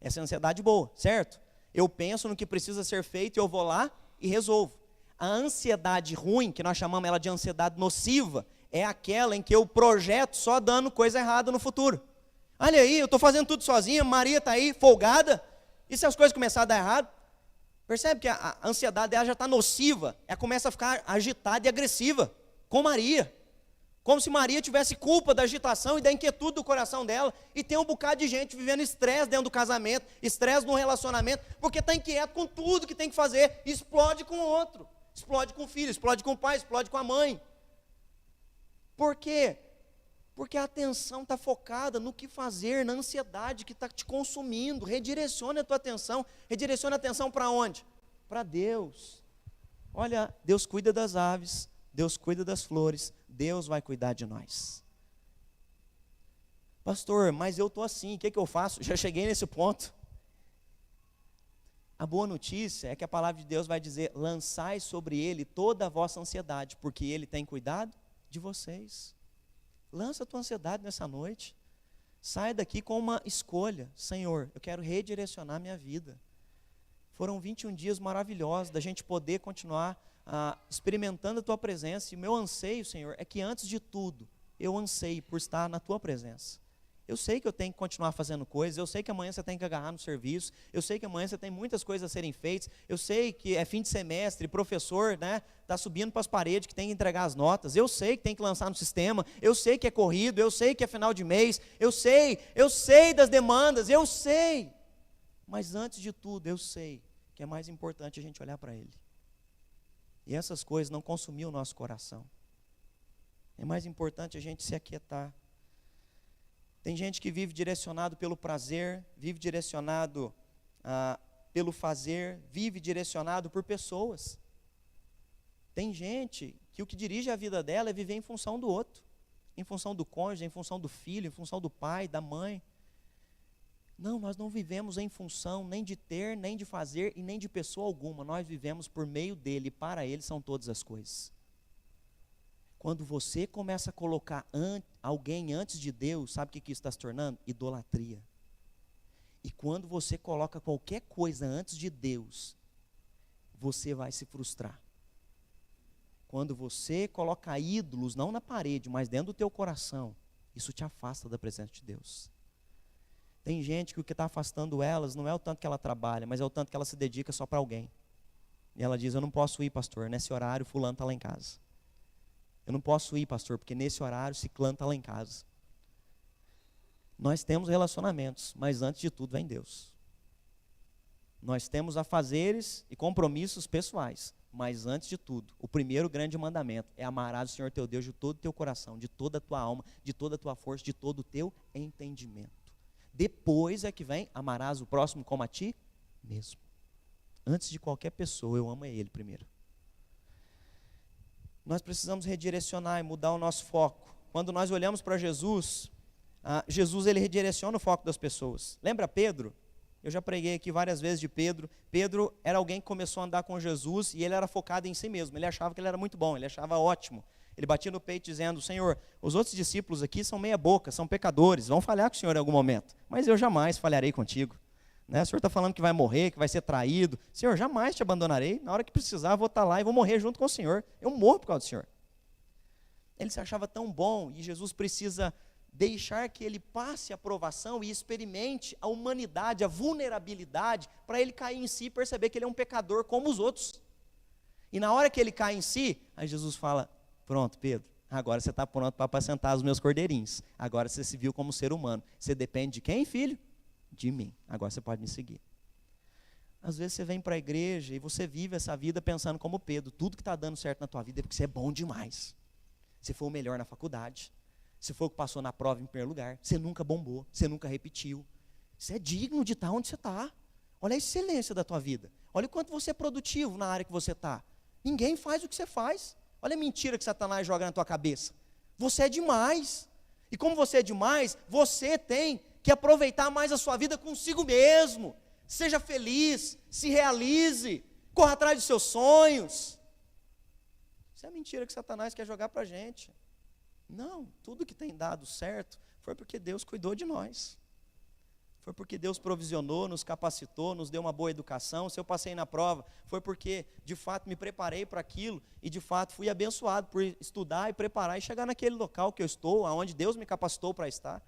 Essa é a ansiedade boa, certo? Eu penso no que precisa ser feito e eu vou lá e resolvo. A ansiedade ruim, que nós chamamos ela de ansiedade nociva, é aquela em que eu projeto só dando coisa errada no futuro. Olha aí, eu estou fazendo tudo sozinha, Maria está aí, folgada, e se as coisas começarem a dar errado? Percebe que a ansiedade dela já está nociva, ela começa a ficar agitada e agressiva, com Maria. Como se Maria tivesse culpa da agitação e da inquietude do coração dela, e tem um bocado de gente vivendo estresse dentro do casamento, estresse no relacionamento, porque está inquieto com tudo que tem que fazer, e explode com o outro, explode com o filho, explode com o pai, explode com a mãe. Por quê? Porque a atenção está focada no que fazer, na ansiedade que está te consumindo. Redirecione a tua atenção. Redirecione a atenção para onde? Para Deus. Olha, Deus cuida das aves, Deus cuida das flores, Deus vai cuidar de nós. Pastor, mas eu estou assim, o que eu faço? Já cheguei nesse ponto. A boa notícia é que a palavra de Deus vai dizer: lançai sobre Ele toda a vossa ansiedade, porque Ele tem cuidado de vocês. Lança a tua ansiedade nessa noite. Sai daqui com uma escolha. Senhor, eu quero redirecionar minha vida. Foram 21 dias maravilhosos da gente poder continuar experimentando a tua presença. E o meu anseio, Senhor, é que antes de tudo, eu anseio por estar na tua presença. Eu sei que eu tenho que continuar fazendo coisas, eu sei que amanhã você tem que agarrar no serviço, eu sei que amanhã você tem muitas coisas a serem feitas, eu sei que é fim de semestre, professor, né, está subindo para as paredes que tem que entregar as notas, eu sei que tem que lançar no sistema, eu sei que é corrido, eu sei que é final de mês, eu sei das demandas, eu sei. Mas antes de tudo, eu sei que é mais importante a gente olhar para Ele. E essas coisas não consumir o nosso coração. É mais importante a gente se aquietar. Tem gente que vive direcionado pelo prazer, vive direcionado pelo fazer, vive direcionado por pessoas. Tem gente que o que dirige a vida dela é viver em função do outro, em função do cônjuge, em função do filho, em função do pai, da mãe. Não, nós não vivemos em função nem de ter, nem de fazer e nem de pessoa alguma. Nós vivemos por meio dele, e para ele são todas as coisas. Quando você começa a colocar alguém antes de Deus, sabe o que isso está se tornando? Idolatria. E quando você coloca qualquer coisa antes de Deus, você vai se frustrar. Quando você coloca ídolos, não na parede, mas dentro do teu coração, isso te afasta da presença de Deus. Tem gente que o que está afastando elas não é o tanto que ela trabalha, mas é o tanto que ela se dedica só para alguém. E ela diz: eu não posso ir, pastor, nesse horário fulano está lá em casa. Eu não posso ir, pastor, porque nesse horário ciclano está lá em casa. Nós temos relacionamentos, mas antes de tudo vem Deus. Nós temos afazeres e compromissos pessoais, mas antes de tudo, o primeiro grande mandamento é amarás o Senhor teu Deus de todo o teu coração, de toda a tua alma, de toda a tua força, de todo o teu entendimento. Depois é que vem, amarás o próximo como a ti mesmo. Antes de qualquer pessoa, eu amo a Ele primeiro. Nós precisamos redirecionar e mudar o nosso foco. Quando nós olhamos para Jesus, Jesus ele redireciona o foco das pessoas. Lembra Pedro? Eu já preguei aqui várias vezes de Pedro. Pedro era alguém que começou a andar com Jesus e ele era focado em si mesmo. Ele achava que ele era muito bom, ele achava ótimo. Ele batia no peito dizendo: Senhor, os outros discípulos aqui são meia boca, são pecadores, vão falhar com o Senhor em algum momento, mas eu jamais falharei contigo. Né? O Senhor está falando que vai morrer, que vai ser traído. Senhor, jamais te abandonarei. Na hora que precisar, eu vou estar lá e vou morrer junto com o Senhor. Eu morro por causa do Senhor. Ele se achava tão bom e Jesus precisa deixar que ele passe a provação e experimente a humanidade, a vulnerabilidade, para ele cair em si e perceber que ele é um pecador como os outros. E na hora que ele cai em si, aí Jesus fala: pronto, Pedro, agora você está pronto para apacentar os meus cordeirinhos. Agora você se viu como ser humano. Você depende de quem, filho? De mim. Agora você pode me seguir. Às vezes você vem para a igreja e você vive essa vida pensando como Pedro: tudo que está dando certo na tua vida é porque você é bom demais. Você foi o melhor na faculdade, você foi o que passou na prova em primeiro lugar, você nunca bombou, você nunca repetiu. Você é digno de estar onde você está. Olha a excelência da tua vida. Olha o quanto você é produtivo na área que você está. Ninguém faz o que você faz. Olha a mentira que Satanás joga na tua cabeça. Você é demais. E como você é demais, você tem que aproveitar mais a sua vida consigo mesmo. Seja feliz, se realize, corra atrás dos seus sonhos. Isso é a mentira que Satanás quer jogar para a gente. Não, tudo que tem dado certo foi porque Deus cuidou de nós. foi porque Deus provisionou, nos capacitou, nos deu uma boa educação. Se eu passei na prova, foi porque de fato me preparei para aquilo e de fato fui abençoado por estudar e preparar e chegar naquele local que eu estou, aonde Deus me capacitou para estar.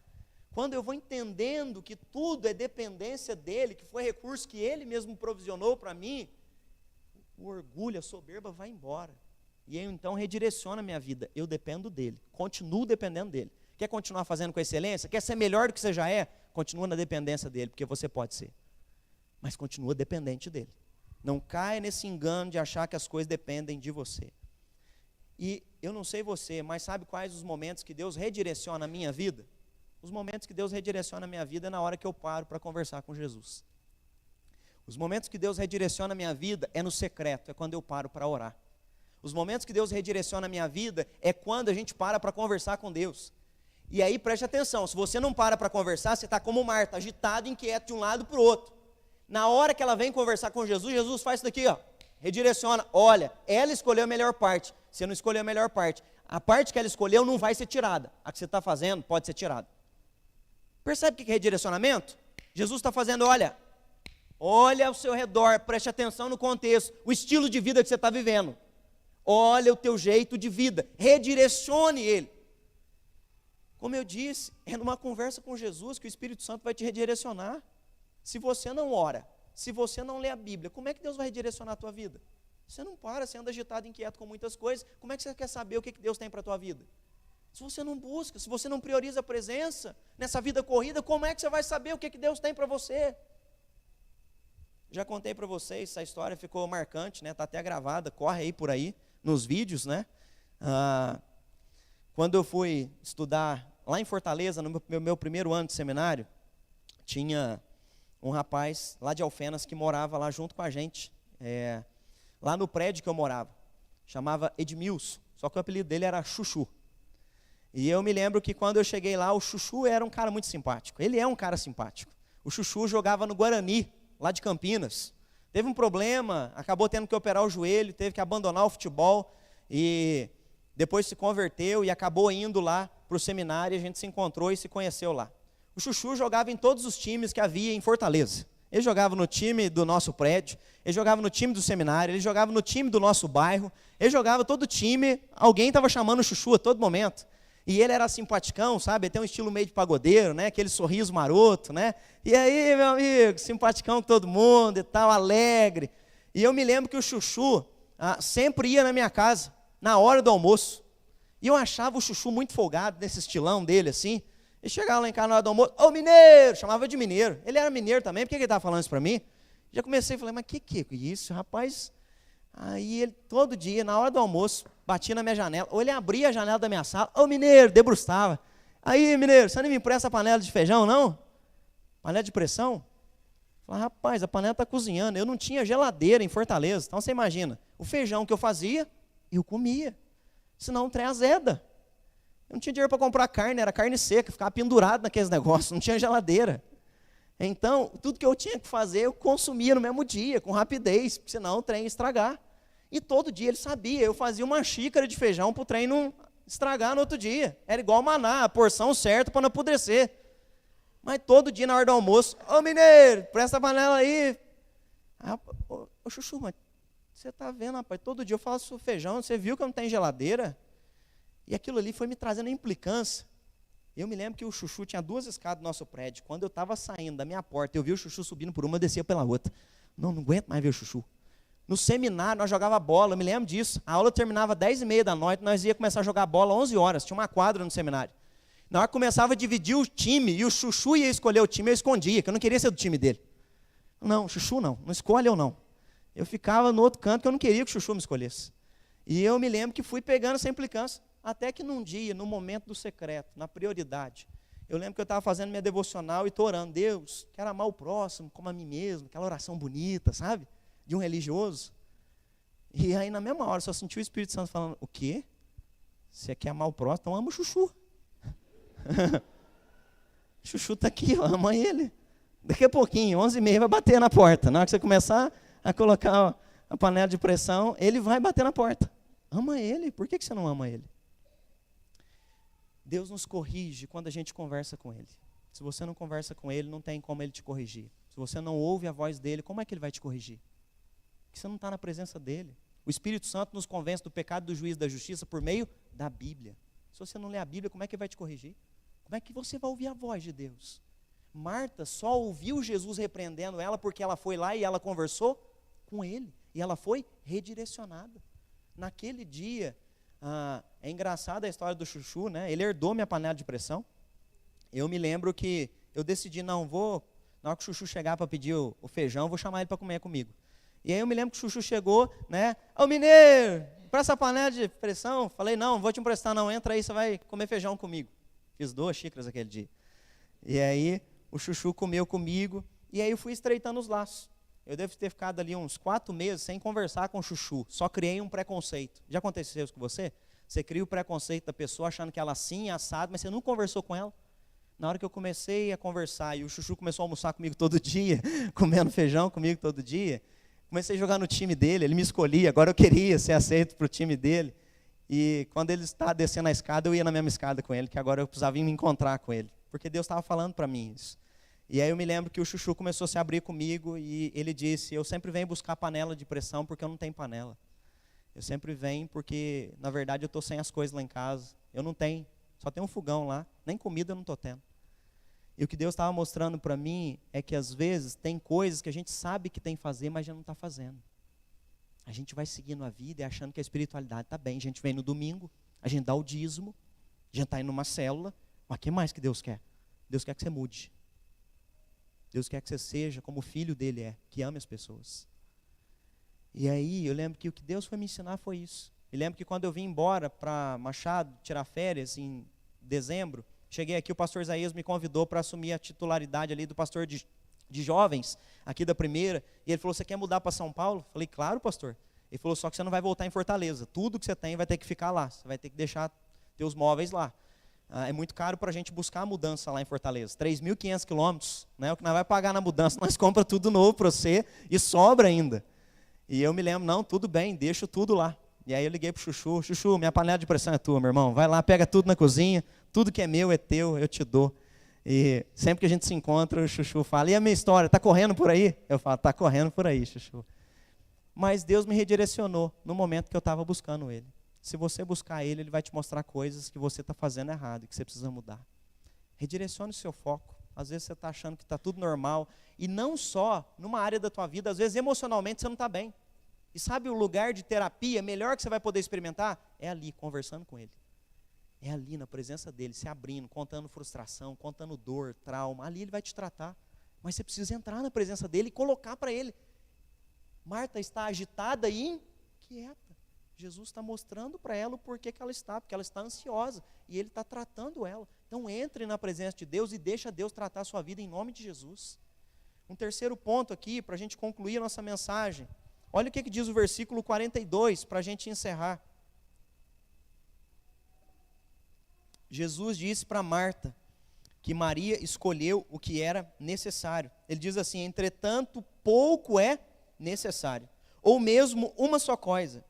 Quando eu vou entendendo que tudo é dependência dEle, que foi recurso que Ele mesmo provisionou para mim, o orgulho, a soberba vai embora. E eu então redireciono a minha vida. Eu dependo dEle, continuo dependendo dEle. Quer continuar fazendo com excelência? Quer ser melhor do que você já é? Continua na dependência dEle, porque você pode ser. Mas continua dependente dEle. Não caia nesse engano de achar que as coisas dependem de você. E eu não sei você, mas sabe quais os momentos que Deus redireciona a minha vida? Os momentos que Deus redireciona a minha vida é na hora que eu paro para conversar com Jesus. Os momentos que Deus redireciona a minha vida é no secreto, é quando eu paro para orar. Os momentos que Deus redireciona a minha vida é quando a gente para conversar com Deus. E aí preste atenção, se você não para conversar, você está como Marta, agitado, inquieto de um lado para o outro. Na hora que ela vem conversar com Jesus, Jesus faz isso daqui, ó, redireciona. Olha, ela escolheu a melhor parte, você não escolheu a melhor parte. A parte que ela escolheu não vai ser tirada, a que você está fazendo pode ser tirada. Percebe o que é redirecionamento? Jesus está fazendo, olha ao seu redor, preste atenção no contexto, o estilo de vida que você está vivendo. Olha o teu jeito de vida, redirecione ele. Como eu disse, é numa conversa com Jesus que o Espírito Santo vai te redirecionar. Se você não ora, se você não lê a Bíblia, como é que Deus vai redirecionar a tua vida? Você não para, você anda agitado, inquieto com muitas coisas, como é que você quer saber o que Deus tem para a tua vida? Se você não busca, se você não prioriza a presença nessa vida corrida, como é que você vai saber o que Deus tem para você? Já contei para vocês, essa história ficou marcante, né? Está até gravada, corre aí por aí, nos vídeos, né? Quando eu fui estudar lá em Fortaleza, no meu primeiro ano de seminário, tinha um rapaz lá de Alfenas que morava lá junto com a gente, lá no prédio que eu morava, chamava Edmilson, só que o apelido dele era Chuchu. E eu me lembro que quando eu cheguei lá, o Chuchu era um cara muito simpático, ele é um cara simpático. O Chuchu jogava no Guarani, lá de Campinas, teve um problema, acabou tendo que operar o joelho, teve que abandonar o futebol e depois se converteu e acabou indo lá para o seminário, a gente se encontrou e se conheceu lá. O Chuchu jogava em todos os times que havia em Fortaleza. Ele jogava no time do nosso prédio, ele jogava no time do seminário, ele jogava no time do nosso bairro, ele jogava todo time, alguém estava chamando o Chuchu a todo momento. E ele era simpaticão, sabe? Ele tem um estilo meio de pagodeiro, né? Aquele sorriso maroto, né? E aí, meu amigo, simpaticão com todo mundo e tal, alegre. E eu me lembro que o Chuchu sempre ia na minha casa, na hora do almoço. E eu achava o Chuchu muito folgado, nesse estilão dele, assim. Ele chegava lá em casa na hora do almoço, ô mineiro, chamava de mineiro. Ele era mineiro também, por que ele estava falando isso para mim? Já comecei a falar, mas que é isso, rapaz? Aí ele, todo dia, na hora do almoço, batia na minha janela, ou ele abria a janela da minha sala, ô mineiro, debruçava. Aí, mineiro, você não me empresta a panela de feijão, não? Panela de pressão? Falei, rapaz, a panela está cozinhando. Eu não tinha geladeira em Fortaleza, então você imagina, o feijão que eu fazia, eu comia, senão o trem azeda. Eu não tinha dinheiro para comprar carne, era carne seca, ficava pendurado naqueles negócios, não tinha geladeira. Então, tudo que eu tinha que fazer, eu consumia no mesmo dia, com rapidez, senão o trem ia estragar. E todo dia ele sabia, eu fazia uma xícara de feijão para o trem não estragar no outro dia. Era igual maná, a porção certa para não apodrecer. Mas todo dia na hora do almoço, ô mineiro, presta a panela aí. Ô Chuchu, mas você está vendo, rapaz, todo dia eu faço feijão, você viu que eu não tenho geladeira? E aquilo ali foi me trazendo implicância. Eu me lembro que o Chuchu tinha 2 escadas no nosso prédio. Quando eu estava saindo da minha porta, eu vi o Chuchu subindo por uma, eu descia pela outra. Não aguento mais ver o Chuchu. No seminário, nós jogávamos bola, eu me lembro disso. A aula terminava 10h30 da noite, nós ia começar a jogar bola 11 horas. Tinha uma quadra no seminário. Na hora que começava a dividir o time, e o Chuchu ia escolher o time, eu escondia, que eu não queria ser do time dele. Não, Chuchu não escolhe eu não. Eu ficava no outro canto, que eu não queria que o Chuchu me escolhesse. E eu me lembro que fui pegando essa implicância. Até que num dia, no momento do secreto, na prioridade, eu lembro que eu estava fazendo minha devocional e estou orando, Deus, quero amar o próximo como a mim mesmo, aquela oração bonita, sabe? De um religioso. E aí na mesma hora, só senti o Espírito Santo falando, o quê? Você quer amar o próximo? Então ama o Chuchu. Chuchu está aqui, ó, ama ele. Daqui a pouquinho, 11h30, vai bater na porta. Na hora que você começar a colocar a panela de pressão, ele vai bater na porta. Ama ele, por que você não ama ele? Deus nos corrige quando a gente conversa com ele. Se você não conversa com ele, não tem como ele te corrigir. Se você não ouve a voz dele, como é que ele vai te corrigir? Porque você não está na presença dele. O Espírito Santo nos convence do pecado, do juízo e da justiça por meio da Bíblia. Se você não lê a Bíblia, como é que ele vai te corrigir? Como é que você vai ouvir a voz de Deus? Marta só ouviu Jesus repreendendo ela porque ela foi lá e ela conversou com ele. E ela foi redirecionada. Naquele dia, é engraçada a história do Chuchu, né? Ele herdou minha panela de pressão. Eu me lembro que eu decidi, na hora que o Chuchu chegar para pedir o feijão, eu vou chamar ele para comer comigo. E aí eu me lembro que o Chuchu chegou, né? Ô mineiro, empresta a panela de pressão. Falei, não vou te emprestar não, entra aí, você vai comer feijão comigo. Fiz 2 xícaras aquele dia. E aí o Chuchu comeu comigo, e aí eu fui estreitando os laços. Eu devo ter ficado ali uns 4 meses sem conversar com o Chuchu, só criei um preconceito. Já aconteceu isso com você? Você cria o preconceito da pessoa achando que ela assim é assado, mas você não conversou com ela. Na hora que eu comecei a conversar e o Chuchu começou a almoçar comigo todo dia, comendo feijão comigo todo dia, comecei a jogar no time dele, ele me escolhia, agora eu queria ser aceito para o time dele. E quando ele está descendo a escada, eu ia na mesma escada com ele, que agora eu precisava vir me encontrar com ele, porque Deus estava falando para mim isso. E aí eu me lembro que o Chuchu começou a se abrir comigo e ele disse, eu sempre venho buscar panela de pressão porque eu não tenho panela. Eu sempre venho porque, na verdade, eu estou sem as coisas lá em casa. Eu não tenho, só tem um fogão lá, nem comida eu não estou tendo. E o que Deus estava mostrando para mim é que às vezes tem coisas que a gente sabe que tem que fazer, mas já não está fazendo. A gente vai seguindo a vida e achando que a espiritualidade está bem. A gente vem no domingo, a gente dá o dízimo, a gente está indo numa célula, mas o que mais que Deus quer? Deus quer que você mude. Deus quer que você seja como o filho dele é, que ame as pessoas. E aí eu lembro que o que Deus foi me ensinar foi isso. Eu lembro que quando eu vim embora para Machado, tirar férias em dezembro, cheguei aqui, o pastor Isaías me convidou para assumir a titularidade ali do pastor de jovens, aqui da primeira, e ele falou, você quer mudar para São Paulo? Falei, claro, pastor. Ele falou, só que você não vai voltar em Fortaleza, tudo que você tem vai ter que ficar lá, você vai ter que deixar teus móveis lá. É muito caro para a gente buscar a mudança lá em Fortaleza, 3.500 quilômetros, né? O que nós vai pagar na mudança, nós compra tudo novo para você, e sobra ainda. E eu me lembro, não, tudo bem, deixo tudo lá. E aí eu liguei para o Chuchu, Chuchu, minha panela de pressão é tua, meu irmão, vai lá, pega tudo na cozinha, tudo que é meu é teu, eu te dou. E sempre que a gente se encontra, o Chuchu fala, e a minha história, está correndo por aí? Eu falo, está correndo por aí, Chuchu. Mas Deus me redirecionou no momento que eu estava buscando Ele. Se você buscar Ele, Ele vai te mostrar coisas que você está fazendo errado, que você precisa mudar. Redirecione o seu foco. Às vezes você está achando que está tudo normal, e não só numa área da tua vida, às vezes emocionalmente você não está bem. E sabe o lugar de terapia melhor que você vai poder experimentar? É ali, conversando com Ele. É ali, na presença dEle, se abrindo, contando frustração, contando dor, trauma. Ali Ele vai te tratar. Mas você precisa entrar na presença dEle e colocar para Ele. Marta está agitada e inquieta. Jesus está mostrando para ela o porquê que ela está, porque ela está ansiosa. E Ele está tratando ela. Então entre na presença de Deus e deixa Deus tratar a sua vida em nome de Jesus. Um terceiro ponto aqui, para a gente concluir a nossa mensagem. Olha o que diz o versículo 42, para a gente encerrar. Jesus disse para Marta que Maria escolheu o que era necessário. Ele diz assim, entretanto, pouco é necessário. Ou mesmo uma só coisa.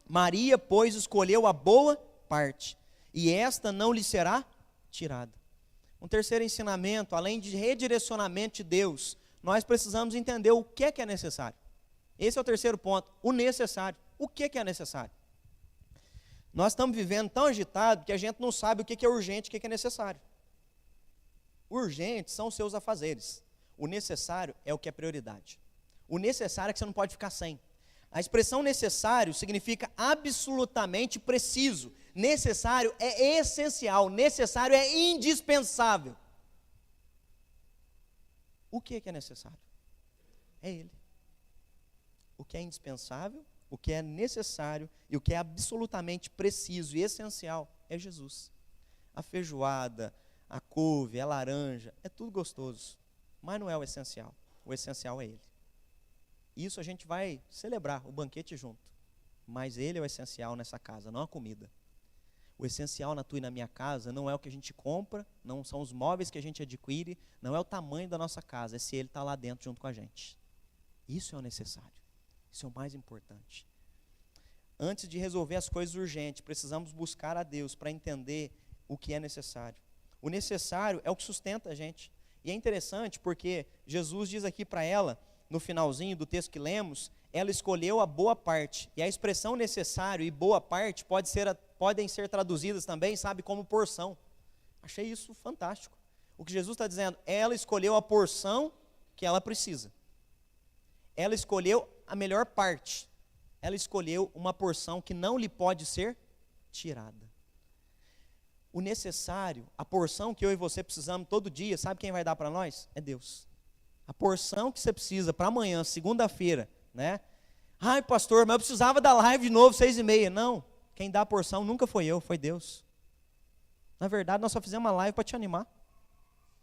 Maria, pois, escolheu a boa parte, e esta não lhe será tirada. Um terceiro ensinamento, além de redirecionamento de Deus, nós precisamos entender o que é necessário. Esse é o terceiro ponto, o necessário. O que é necessário? Nós estamos vivendo tão agitado que a gente não sabe o que é urgente e o que é necessário. Urgente são os seus afazeres. O necessário é o que é prioridade. O necessário é que você não pode ficar sem. A expressão necessário significa absolutamente preciso. Necessário é essencial. Necessário é indispensável. O que é necessário? É Ele. O que é indispensável, o que é necessário e o que é absolutamente preciso e essencial é Jesus. A feijoada, a couve, a laranja, é tudo gostoso, mas não é o essencial. O essencial é Ele. Isso a gente vai celebrar o banquete junto, mas Ele é o essencial nessa casa, não a comida. O essencial na tua e na minha casa não é o que a gente compra, não são os móveis que a gente adquire, não é o tamanho da nossa casa, é se Ele está lá dentro junto com a gente. Isso é o necessário. Isso é o mais importante. Antes de resolver as coisas urgentes, precisamos buscar a Deus para entender o que é necessário. O necessário é o que sustenta a gente. E é interessante porque Jesus diz aqui para ela, no finalzinho do texto que lemos, ela escolheu a boa parte. E a expressão necessário e boa parte podem ser traduzidas também, sabe, como porção. Achei isso fantástico. O que Jesus está dizendo, ela escolheu a porção que ela precisa. Ela escolheu a melhor parte. Ela escolheu uma porção que não lhe pode ser tirada. O necessário, a porção que eu e você precisamos todo dia, sabe quem vai dar para nós? É Deus. A porção que você precisa para amanhã, segunda-feira, né? Ai, pastor, mas eu precisava da live de novo, 6h30. Não, quem dá a porção nunca foi eu, foi Deus. Na verdade, nós só fizemos uma live para te animar.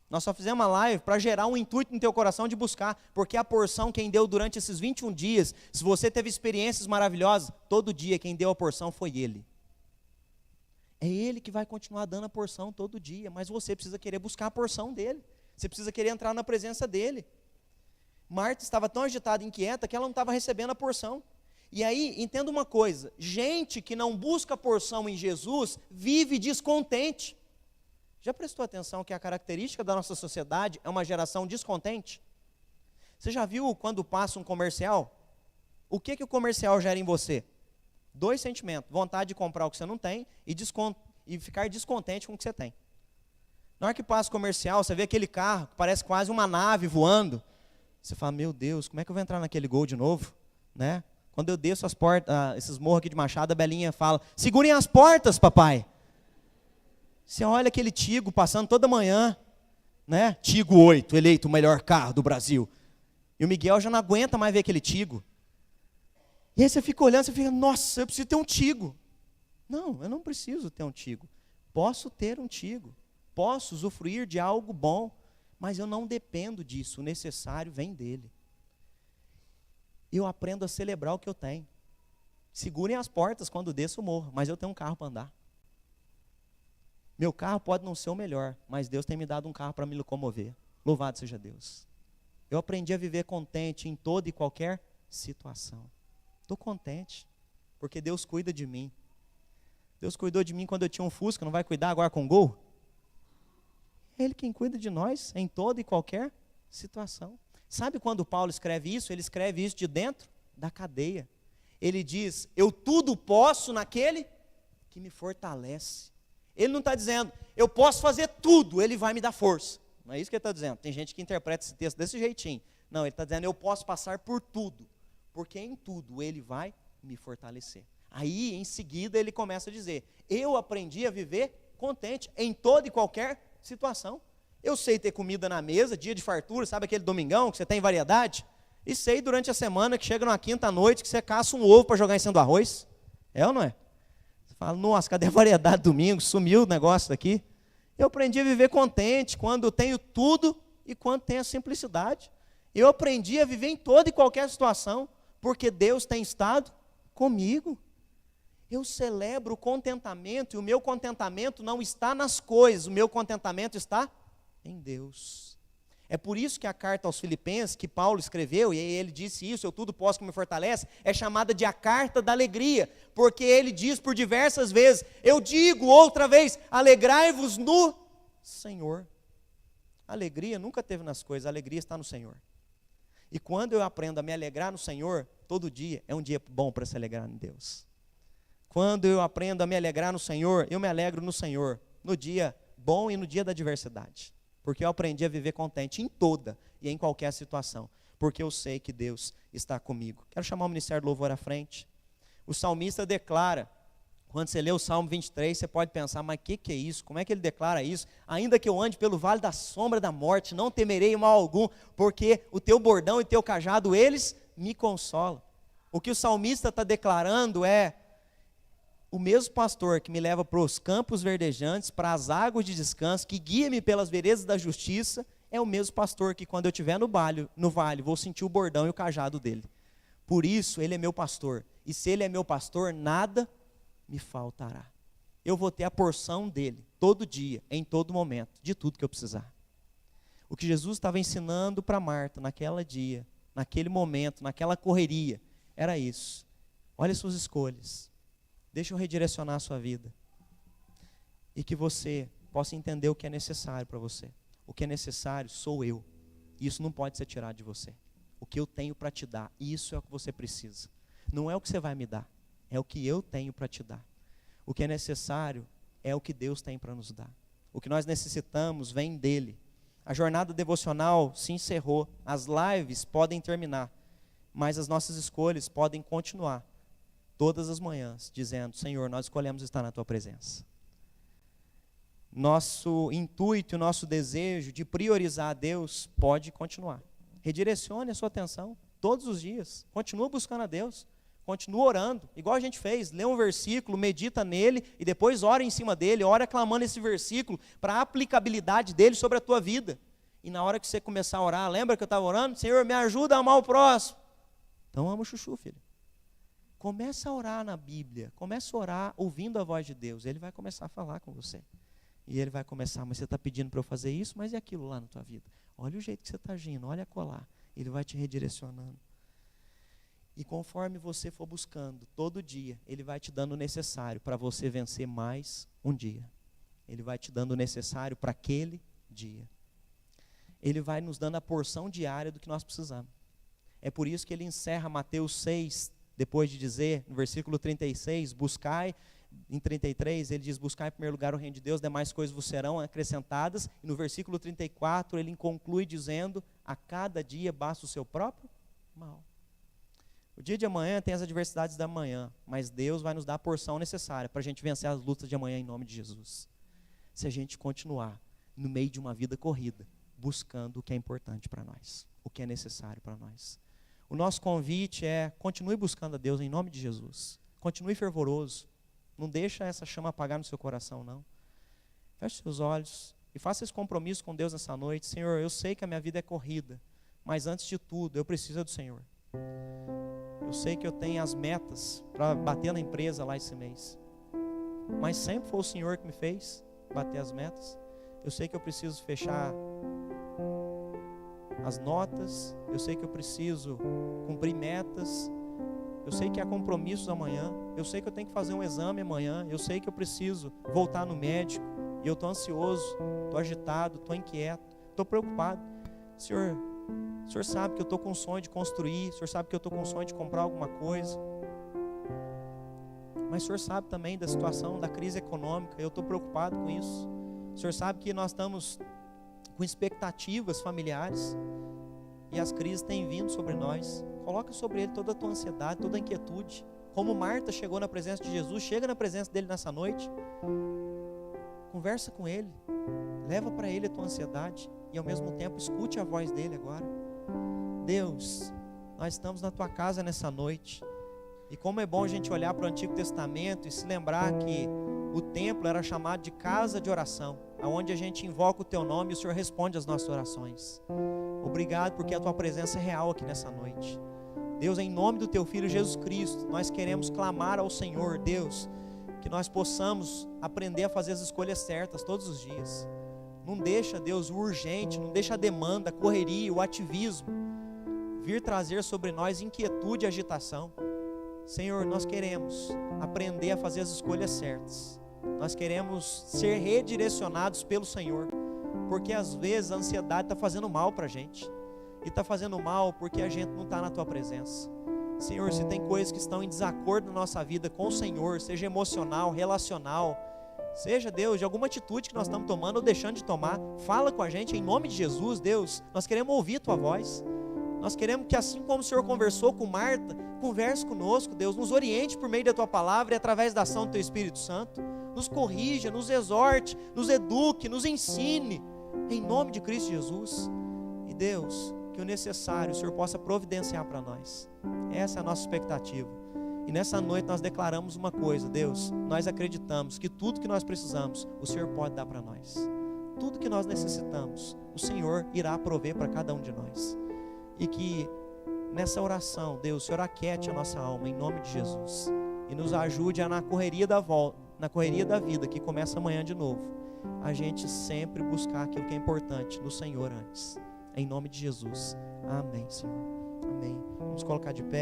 Nós só fizemos uma live para gerar um intuito no teu coração de buscar, porque a porção quem deu durante esses 21 dias, se você teve experiências maravilhosas, todo dia quem deu a porção foi Ele. É Ele que vai continuar dando a porção todo dia, mas você precisa querer buscar a porção dEle. Você precisa querer entrar na presença dEle. Marta estava tão agitada e inquieta que ela não estava recebendo a porção. E aí, entenda uma coisa, gente que não busca a porção em Jesus, vive descontente. Já prestou atenção que a característica da nossa sociedade é uma geração descontente? Você já viu quando passa um comercial? O que o comercial gera em você? 2 sentimentos, vontade de comprar o que você não tem e ficar descontente com o que você tem. Na hora que passa o comercial, você vê aquele carro que parece quase uma nave voando. Você fala, meu Deus, como é que eu vou entrar naquele Gol de novo? Né? Quando eu desço as portas, esses morros aqui de Machado, a Belinha fala, segurem as portas, papai. Você olha aquele Tigo passando toda manhã, né? Tigo 8, eleito o melhor carro do Brasil. E o Miguel já não aguenta mais ver aquele Tigo. E aí você fica olhando, você fica, nossa, eu preciso ter um Tigo. Não, eu não preciso ter um Tigo. Posso ter um Tigo. Posso usufruir de algo bom, mas eu não dependo disso. O necessário vem dele. Eu aprendo a celebrar o que eu tenho. Segurem as portas quando desço o morro, mas eu tenho um carro para andar. Meu carro pode não ser o melhor, mas Deus tem me dado um carro para me locomover. Louvado seja Deus. Eu aprendi a viver contente em toda e qualquer situação. Estou contente, porque Deus cuida de mim. Deus cuidou de mim quando eu tinha um Fusca, não vai cuidar agora com Gol? É Ele quem cuida de nós em toda e qualquer situação. Sabe quando Paulo escreve isso? Ele escreve isso de dentro da cadeia. Ele diz, eu tudo posso naquele que me fortalece. Ele não está dizendo, eu posso fazer tudo, Ele vai me dar força. Não é isso que ele está dizendo. Tem gente que interpreta esse texto desse jeitinho. Não, ele está dizendo, eu posso passar por tudo, porque em tudo Ele vai me fortalecer. Aí, em seguida, ele começa a dizer, eu aprendi a viver contente em toda e qualquer situação. Eu sei ter comida na mesa, dia de fartura, sabe aquele domingão que você tem variedade? E sei durante a semana que chega numa quinta-noite que você caça um ovo para jogar em cima do arroz. É ou não é? Você fala, nossa, cadê a variedade domingo? Sumiu o negócio daqui. Eu aprendi a viver contente quando tenho tudo e quando tenho a simplicidade. Eu aprendi a viver em toda e qualquer situação, porque Deus tem estado comigo. Eu celebro o contentamento, e o meu contentamento não está nas coisas, o meu contentamento está em Deus. É por isso que a carta aos Filipenses, que Paulo escreveu, e ele disse isso, eu tudo posso que me fortalece, é chamada de a carta da alegria, porque ele diz por diversas vezes, eu digo outra vez, alegrai-vos no Senhor. A alegria nunca teve nas coisas, a alegria está no Senhor. E quando eu aprendo a me alegrar no Senhor, todo dia é um dia bom para se alegrar em Deus. Quando eu aprendo a me alegrar no Senhor, eu me alegro no Senhor, no dia bom e no dia da adversidade. Porque eu aprendi a viver contente em toda e em qualquer situação. Porque eu sei que Deus está comigo. Quero chamar o Ministério do Louvor à frente. O salmista declara, quando você lê o Salmo 23, você pode pensar, mas o que é isso? Como é que ele declara isso? Ainda que eu ande pelo vale da sombra da morte, não temerei mal algum, porque o teu bordão e teu cajado, eles me consolam. O que o salmista está declarando é, o mesmo pastor que me leva para os campos verdejantes, para as águas de descanso, que guia-me pelas veredas da justiça, é o mesmo pastor que quando eu estiver no vale, vou sentir o bordão e o cajado dele. Por isso, ele é meu pastor. E se ele é meu pastor, nada me faltará. Eu vou ter a porção dele, todo dia, em todo momento, de tudo que eu precisar. O que Jesus estava ensinando para Marta, naquele dia, naquele momento, naquela correria, era isso. Olha as suas escolhas. Deixa eu redirecionar a sua vida. E que você possa entender o que é necessário para você. O que é necessário sou eu. Isso não pode ser tirado de você. O que eu tenho para te dar, isso é o que você precisa. Não é o que você vai me dar, é o que eu tenho para te dar. O que é necessário é o que Deus tem para nos dar. O que nós necessitamos vem dele. A jornada devocional se encerrou, as lives podem terminar, mas as nossas escolhas podem continuar todas as manhãs, dizendo: Senhor, nós escolhemos estar na tua presença. Nosso intuito, nosso desejo de priorizar a Deus pode continuar. Redirecione a sua atenção todos os dias, continua buscando a Deus, continua orando, igual a gente fez, lê um versículo, medita nele e depois ora em cima dele, ora clamando esse versículo para a aplicabilidade dele sobre a tua vida. E na hora que você começar a orar, lembra que eu estava orando? Senhor, me ajuda a amar o próximo. Então ama o chuchu, filho. Começa a orar na Bíblia, começa a orar ouvindo a voz de Deus, ele vai começar a falar com você. E ele vai começar: mas você está pedindo para eu fazer isso, mas e aquilo lá na tua vida? Olha o jeito que você está agindo, olha colar. Ele vai te redirecionando. E conforme você for buscando, todo dia, ele vai te dando o necessário para você vencer mais um dia. Ele vai te dando o necessário para aquele dia. Ele vai nos dando a porção diária do que nós precisamos. É por isso que ele encerra Mateus 6, depois de dizer, no versículo 36, buscai. Em 33, ele diz: buscar em primeiro lugar o reino de Deus, demais coisas vos serão acrescentadas. E no versículo 34, ele conclui dizendo: a cada dia basta o seu próprio mal. O dia de amanhã tem as adversidades da manhã, mas Deus vai nos dar a porção necessária para a gente vencer as lutas de amanhã em nome de Jesus. Se a gente continuar no meio de uma vida corrida, buscando o que é importante para nós, o que é necessário para nós. O nosso convite é: continue buscando a Deus em nome de Jesus. Continue fervoroso. Não deixa essa chama apagar no seu coração, não. Feche seus olhos e faça esse compromisso com Deus nessa noite. Senhor, eu sei que a minha vida é corrida, mas antes de tudo, eu preciso do Senhor. Eu sei que eu tenho as metas para bater na empresa lá esse mês, mas sempre foi o Senhor que me fez bater as metas. Eu sei que eu preciso fechar as notas, eu sei que eu preciso cumprir metas, eu sei que há compromissos amanhã, eu sei que eu tenho que fazer um exame amanhã, eu sei que eu preciso voltar no médico, e eu estou ansioso, estou agitado, estou inquieto, estou preocupado. Senhor, o Senhor sabe que eu estou com um sonho de construir, o Senhor sabe que eu estou com um sonho de comprar alguma coisa, mas o Senhor sabe também da situação, da crise econômica, eu estou preocupado com isso. O Senhor sabe que nós estamos com expectativas familiares, e as crises têm vindo sobre nós. Coloca sobre ele toda a tua ansiedade, toda a inquietude. Como Marta chegou na presença de Jesus, chega na presença dele nessa noite. Conversa com ele. Leva para ele a tua ansiedade. E ao mesmo tempo escute a voz dele agora. Deus, nós estamos na tua casa nessa noite. E como é bom a gente olhar para o Antigo Testamento e se lembrar que o templo era chamado de casa de oração, onde a gente invoca o teu nome e o Senhor responde às nossas orações. Obrigado porque a tua presença é real aqui nessa noite. Deus, em nome do teu Filho Jesus Cristo, nós queremos clamar ao Senhor, Deus, que nós possamos aprender a fazer as escolhas certas todos os dias. Não deixa, Deus, o urgente, não deixa a demanda, a correria, o ativismo vir trazer sobre nós inquietude e agitação. Senhor, nós queremos aprender a fazer as escolhas certas. Nós queremos ser redirecionados pelo Senhor, porque às vezes a ansiedade está fazendo mal para a gente, e está fazendo mal porque a gente não está na tua presença. Senhor, se tem coisas que estão em desacordo na nossa vida com o Senhor, seja emocional, relacional, seja, Deus, de alguma atitude que nós estamos tomando ou deixando de tomar, fala com a gente em nome de Jesus. Deus, nós queremos ouvir a tua voz. Nós queremos que, assim como o Senhor conversou com Marta, converse conosco, Deus, nos oriente por meio da tua palavra e através da ação do teu Espírito Santo. Nos corrija, nos exorte, nos eduque, nos ensine, em nome de Cristo Jesus. E Deus, que o necessário o Senhor possa providenciar para nós. Essa é a nossa expectativa. E nessa noite nós declaramos uma coisa: Deus, nós acreditamos que tudo que nós precisamos, o Senhor pode dar para nós. Tudo que nós necessitamos, o Senhor irá prover para cada um de nós. E que nessa oração, Deus, o Senhor aquiete a nossa alma em nome de Jesus. E nos ajude a na correria da vida, que começa amanhã de novo, a gente sempre buscar aquilo que é importante no Senhor antes. Em nome de Jesus. Amém, Senhor. Amém. Vamos colocar de pé.